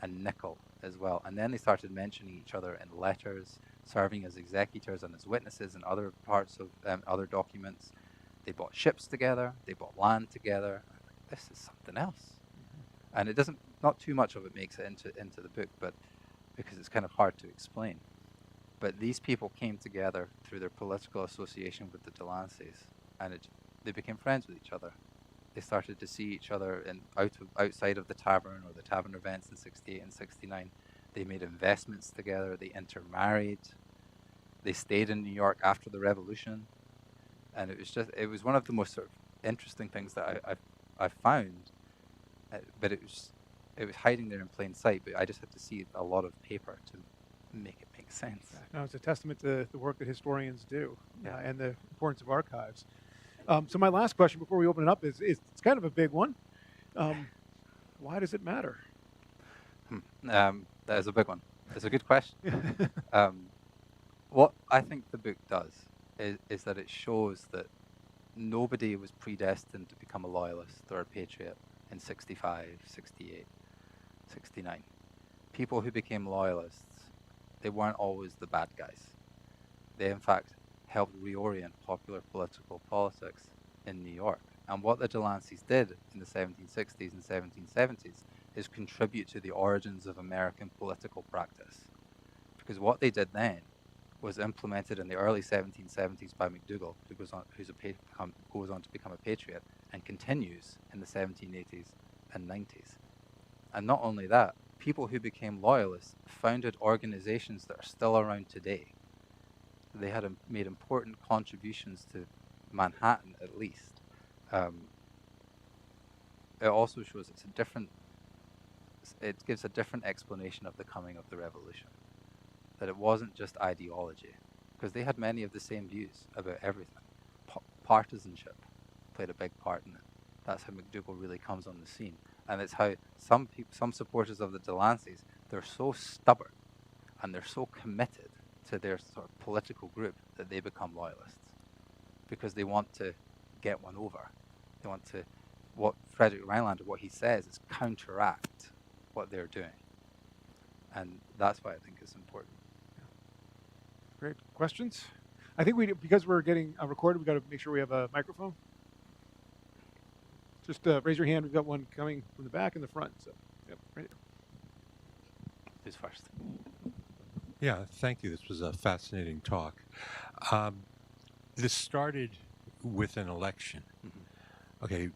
and Nickel as well. And then they started mentioning each other in letters, serving as executors and as witnesses in other parts of other documents. They bought ships together. They bought land together. I'm like, this is something else. And it doesn't, not too much of it makes it into the book, but because it's kind of hard to explain. But these people came together through their political association with the Delanceys, and they became friends with each other. They started to see each other outside of the tavern or the tavern events in 68 and 69. They made investments together. They intermarried. They stayed in New York after the Revolution. And it was one of the most sort of interesting things that I found. But it was hiding there in plain sight. But I just had to see a lot of paper to make it make sense. No, it's a testament to the work that historians do, Yeah. and the importance of archives. So my last question before we open it up is it's kind of a big one. Why does it matter? That is a big one. It's a good question. What I think the book does is that it shows that nobody was predestined to become a loyalist or a patriot in 65, 68, 69. People who became loyalists, they weren't always the bad guys. They, in fact, helped reorient popular politics in New York. And what the Delanceys did in the 1760s and 1770s is contribute to the origins of American political practice. Because what they did then was implemented in the early 1770s by McDougall, who goes on to become a patriot, and continues in the 1780s and 90s. And not only that, people who became loyalists founded organizations that are still around today. They had made important contributions to Manhattan, at least. It also shows it gives a different explanation of the coming of the revolution. That it wasn't just ideology, because they had many of the same views about everything. Partisanship played a big part in it. That's how McDougall really comes on the scene. And it's how some people, some supporters of the Delanceys, they're so stubborn and they're so committed to their sort of political group that they become loyalists because they want to get one over. They want to, what Frederick Rhinelander, what he says is counteract what they're doing. And that's why I think it's important. Great. Questions? I think because we're getting recorded, we've got to make sure we have a microphone. Just raise your hand. We've got one coming from the back and the front. So, yep, right. Who's first? Yeah, thank you. This was a fascinating talk. This started with an election. Mm-hmm. Okay,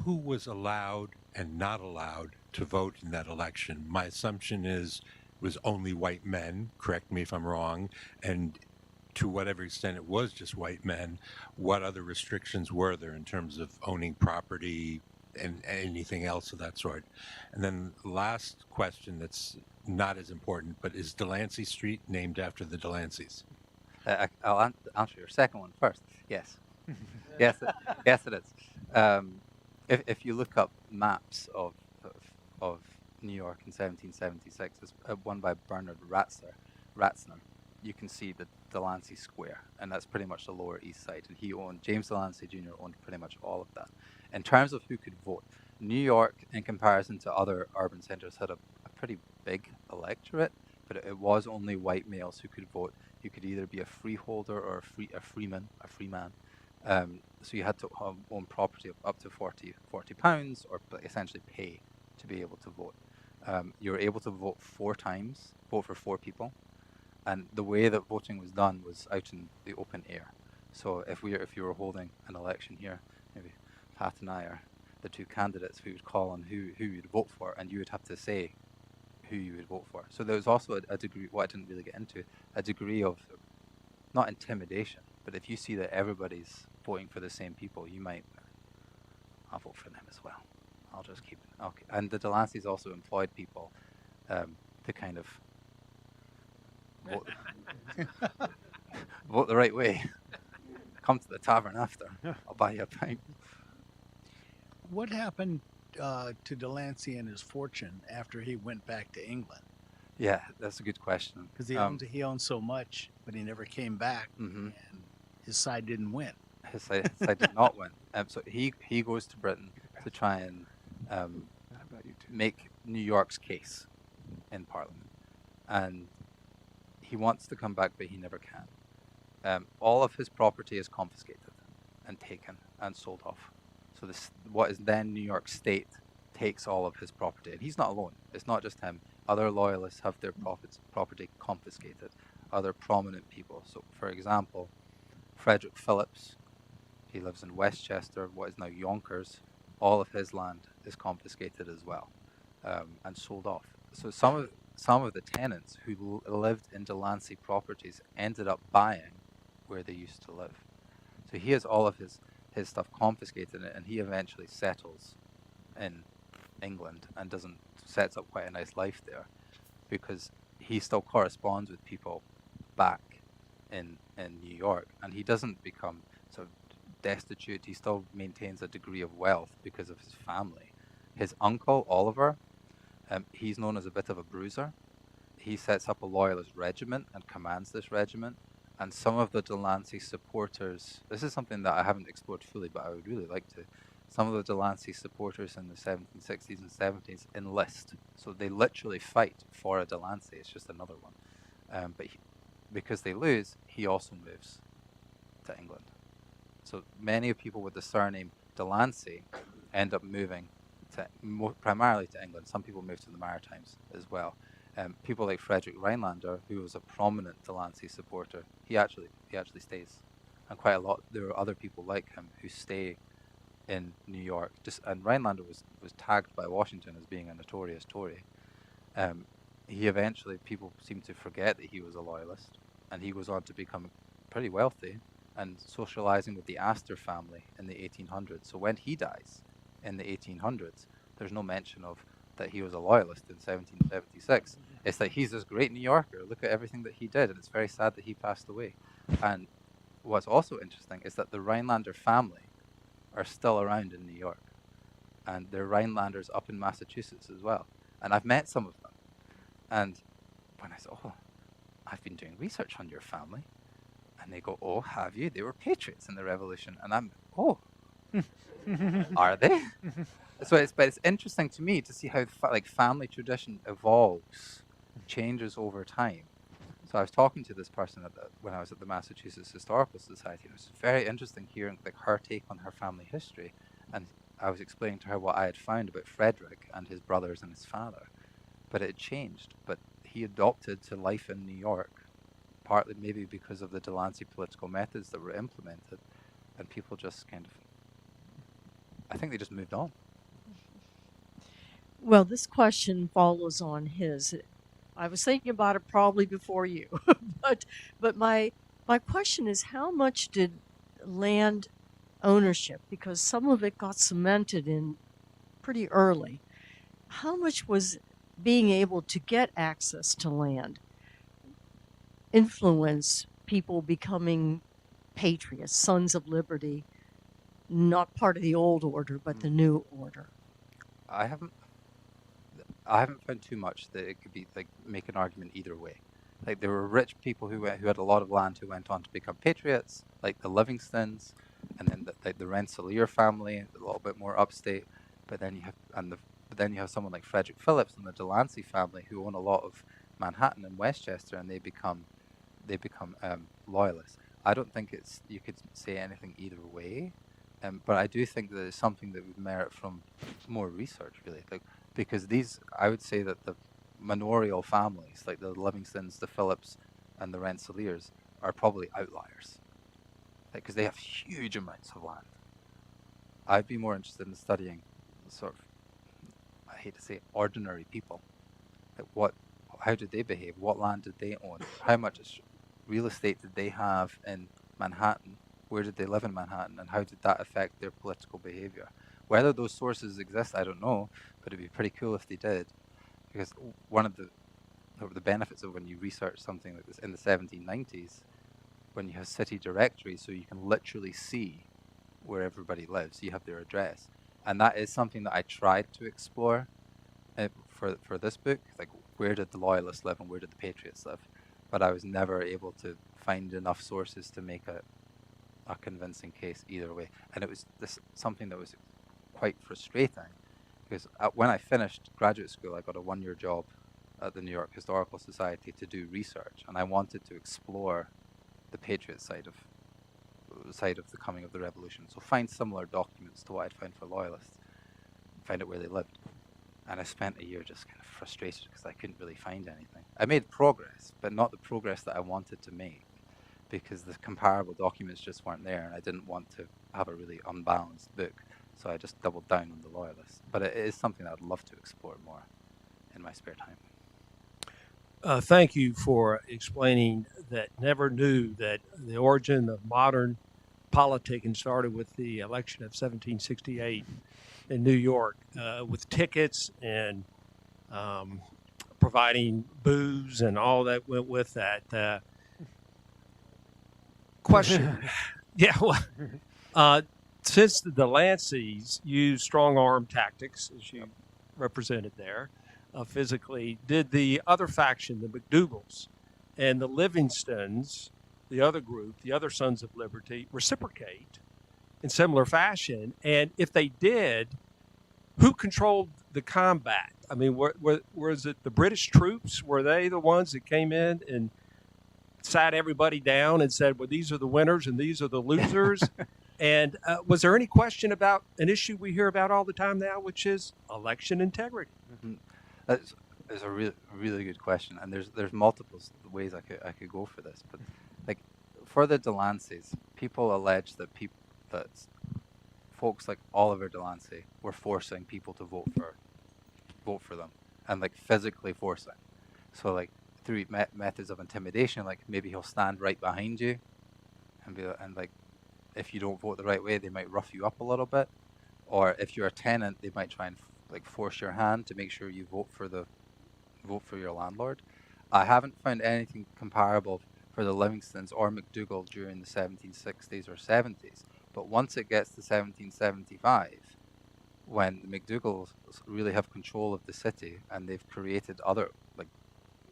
who was allowed and not allowed to vote in that election? My assumption is it was only white men, correct me if I'm wrong, and to whatever extent it was just white men, what other restrictions were there in terms of owning property and anything else of that sort? And then last question that's not as important, but is Delancey Street named after the Delanceys? I'll answer your second one first. Yes. yes, yes, it is. If you look up maps of New York in 1776, it's one by Bernard Ratzner, you can see the Delancey Square, and that's pretty much the Lower East Side. And James Delancey Jr. owned pretty much all of that. In terms of who could vote, New York, in comparison to other urban centers, had a pretty big electorate, but it was only white males who could vote. You could either be a freeholder or a freeman. So you had to own property of up to 40 pounds, or essentially pay to be able to vote. You were able to vote 4 times, vote for 4 people. And the way that voting was done was out in the open air. So if you were holding an election here, maybe Pat and I are the 2 candidates, we would call on who you'd vote for, and you would have to say who you would vote for. So there was also a degree, what I didn't really get into, a degree of, not intimidation, but if you see that everybody's voting for the same people, you might, I'll vote for them as well. I'll just keep it. Okay. And the Delanceys also employed people to kind of vote, vote the right way. Come to the tavern after. I'll buy you a pint. What happened to Delancey and his fortune after he went back to England? Yeah, that's a good question. Because he owned so much, but he never came back, Mm-hmm. and his side didn't win. His side did not win. So he goes to Britain to try and make New York's case in Parliament, and he wants to come back, but he never can. All of his property is confiscated and taken and sold off. So what is then New York State takes all of his property, and he's not alone. It's not just him. Other loyalists have their property confiscated. Other prominent people. So, for example, Frederick Phillips, he lives in Westchester, what is now Yonkers. All of his land is confiscated as well, and sold off. So some of the tenants who lived in Delancey properties ended up buying where they used to live. So he has all of his stuff confiscated, and he eventually settles in England and sets up quite a nice life there, because he still corresponds with people back in New York, and he doesn't become sort of destitute. He still maintains a degree of wealth because of his family. His uncle Oliver, he's known as a bit of a bruiser. He sets up a loyalist regiment and commands this regiment, and some of the Delancey supporters, this is something that I haven't explored fully, but I would really like to. Some of the Delancey supporters in the 1760s and 70s enlist. So they literally fight for a Delancey. It's just another one. But because they lose, he also moves to England. So many people with the surname Delancey end up moving primarily to England. Some people move to the Maritimes as well. People like Frederick Rhinelander, who was a prominent Delancey supporter, he actually stays. And quite a lot, there are other people like him who stay in New York. And Rhinelander was tagged by Washington as being a notorious Tory. He eventually, people seem to forget that he was a loyalist, and he goes on to become pretty wealthy and socializing with the Astor family in the 1800s. So when he dies in the 1800s, there's no mention of that he was a loyalist in 1776. It's like he's this great New Yorker. Look at everything that he did, and it's very sad that he passed away. And what's also interesting is that the Rhinelander family are still around in New York. and they're Rhinelanders up in Massachusetts as well. And I've met some of them. And when I said, "Oh, I've been doing research on your family," and they go, "Oh, have you? They were patriots in the Revolution." And I'm, "Oh, are they?" But it's interesting to me to see how like family tradition evolves, changes over time. So I was talking to this person when I was at the Massachusetts Historical Society, and it was very interesting hearing like her take on her family history. And I was explaining to her what I had found about Frederick and his brothers and his father, but it had changed. But he adopted to life in New York, partly maybe because of the Delancey political methods that were implemented, and people just kind of, I think they just moved on. Well, this question follows on his. I was thinking about it probably before you, but my question is, how much did land ownership, because some of it got cemented in pretty early, how much was being able to get access to land influence people becoming patriots, sons of liberty, not part of the old order but the new order? I haven't found too much that it could be like make an argument either way. Like there were rich people who had a lot of land who went on to become patriots, like the Livingstons, and then the Rensselaer family, a little bit more upstate. But then you have someone like Frederick Phillips and the Delancey family who own a lot of Manhattan and Westchester, and they become loyalists. I don't think you could say anything either way, but I do think that it's something that would merit from more research, really. Like, because I would say that the manorial families, like the Livingstons, the Phillips, and the Rensselaers, are probably outliers, because they have huge amounts of land. I'd be more interested in studying sort of, I hate to say, ordinary people. Like how did they behave? What land did they own? How much real estate did they have in Manhattan? Where did they live in Manhattan? And how did that affect their political behavior? Whether those sources exist, I don't know, but it'd be pretty cool if they did. Because one of the benefits of when you research something like this in the 1790s, when you have city directories, so you can literally see where everybody lives, you have their address. And that is something that I tried to explore for this book, like where did the Loyalists live and where did the Patriots live? But I was never able to find enough sources to make a convincing case either way. And it was something that was quite frustrating, because when I finished graduate school, I got a one-year job at the New York Historical Society to do research, and I wanted to explore the Patriot side of the coming of the revolution. So find similar documents to what I'd found for Loyalists, find out where they lived. And I spent a year just kind of frustrated because I couldn't really find anything. I made progress, but not the progress that I wanted to make, because the comparable documents just weren't there, and I didn't want to have a really unbalanced book. So I just doubled down on the Loyalists. But it is something I'd love to explore more in my spare time. Thank you for explaining that. Never knew that the origin of modern politicking started with the election of 1768 in New York, with tickets and providing booze and all that went with that. Question. Yeah. Well, since the Delanceys used strong arm tactics, as you represented there, physically, did the other faction, the McDougalls and the Livingstons, the other group, the other Sons of Liberty, reciprocate in similar fashion? And if they did, who controlled the combat? I mean, was it the British troops? Were they the ones that came in and sat everybody down and said, well, these are the winners and these are the losers? And was there any question about an issue we hear about all the time now, which is election integrity? Mm-hmm. That's a really good question, and there's multiple ways I could go for this. But like for the Delanceys, people allege that folks like Oliver Delancey were forcing people to vote for them, and like physically forcing. So like through methods of intimidation, like maybe he'll stand right behind you, and like if you don't vote the right way, they might rough you up a little bit, or if you're a tenant, they might try and like force your hand to make sure you vote for your landlord. I haven't found anything comparable for the Livingstons or McDougall during the 1760s or 70s. But once it gets to 1775, when the McDougalls really have control of the city and they've created other like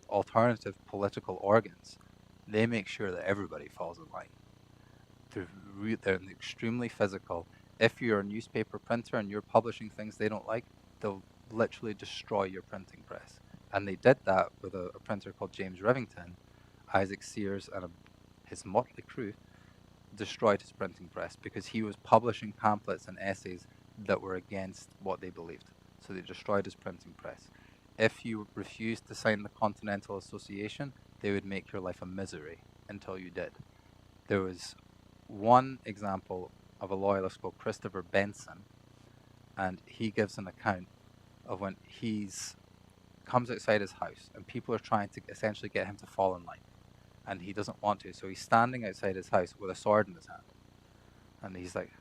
alternative political organs, they make sure that everybody falls in line. They're extremely physical. If you're a newspaper printer and you're publishing things they don't like, they'll literally destroy your printing press. And they did that with a printer called James Rivington. Isaac Sears and his motley crew destroyed his printing press because he was publishing pamphlets and essays that were against what they believed. So they destroyed his printing press. If you refused to sign the Continental Association, they would make your life a misery until you did. There was one example of a loyalist called Christopher Benson, and he gives an account of when he's comes outside his house and people are trying to essentially get him to fall in line, and he doesn't want to, so he's standing outside his house with a sword in his hand, and he's like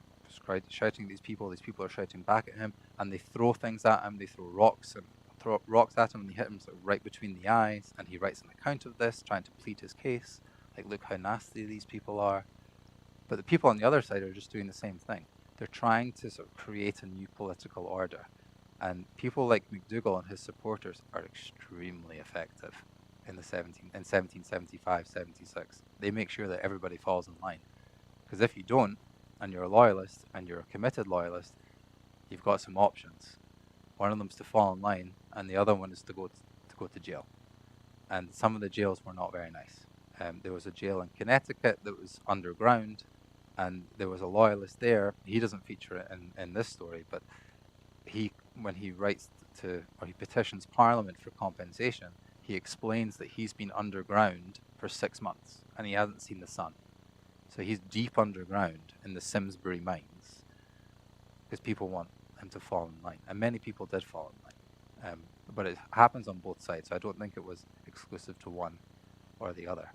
shouting at these people are shouting back at him, and they throw things at him, they throw rocks at him, and they hit him sort of right between the eyes, and he writes an account of this, trying to plead his case, like, look how nasty these people are. But the people on the other side are just doing the same thing. They're trying to sort of create a new political order. And people like McDougall and his supporters are extremely effective in 1775, 76. They make sure that everybody falls in line. Because if you don't, and you're a loyalist, and you're a committed loyalist, you've got some options. One of them is to fall in line, and the other one is to go to jail. And some of the jails were not very nice. There was a jail in Connecticut that was underground, and there was a loyalist there. He doesn't feature it in this story, but when he he petitions Parliament for compensation, he explains that he's been underground for 6 months and he hasn't seen the sun. So he's deep underground in the Simsbury mines because people want him to fall in line, and many people did fall in line. But it happens on both sides, so I don't think it was exclusive to one or the other.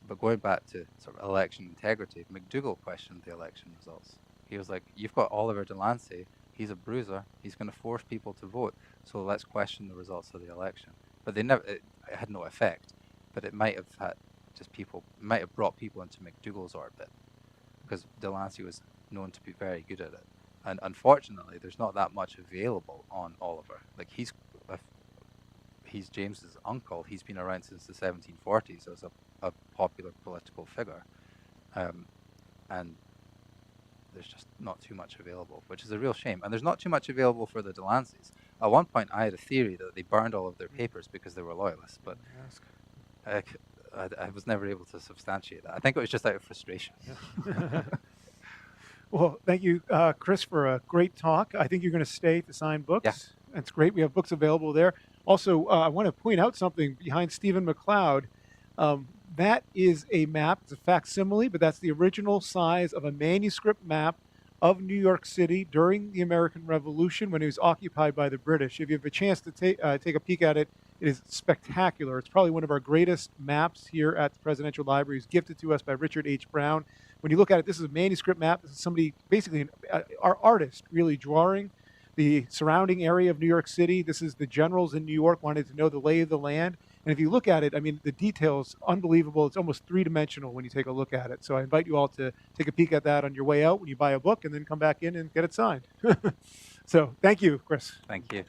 But going back to sort of election integrity, McDougall questioned the election results. He was like, you've got Oliver Delancey, he's a bruiser, he's going to force people to vote, so let's question the results of the election. But it had no effect, but it might have brought people into McDougall's orbit, because Delancey was known to be very good at it. And unfortunately, there's not that much available on Oliver. Like, he's James's uncle. He's been around since the 1740s as a popular political figure, and there's just not too much available, which is a real shame. And there's not too much available for the Delanceys. At one point, I had a theory that they burned all of their papers because they were loyalists, but I was never able to substantiate that. I think it was just out of frustration. Well, thank you, Chris, for a great talk. I think you're going to stay to sign books. Yeah. That's great. We have books available there. Also, I want to point out something behind Stephen McLeod. That is a map. It's a facsimile, but that's the original size of a manuscript map of New York City during the American Revolution when it was occupied by the British. If you have a chance to take a peek at it, it is spectacular. It's probably one of our greatest maps here at the Presidential Library. It's gifted to us by Richard H. Brown. When you look at it, this is a manuscript map. This is somebody, basically our artist, really drawing the surrounding area of New York City. This is the generals in New York wanted to know the lay of the land. And if you look at it, I mean, the details, unbelievable. It's almost three-dimensional when you take a look at it. So I invite you all to take a peek at that on your way out when you buy a book, and then come back in and get it signed. So thank you, Chris. Thank you.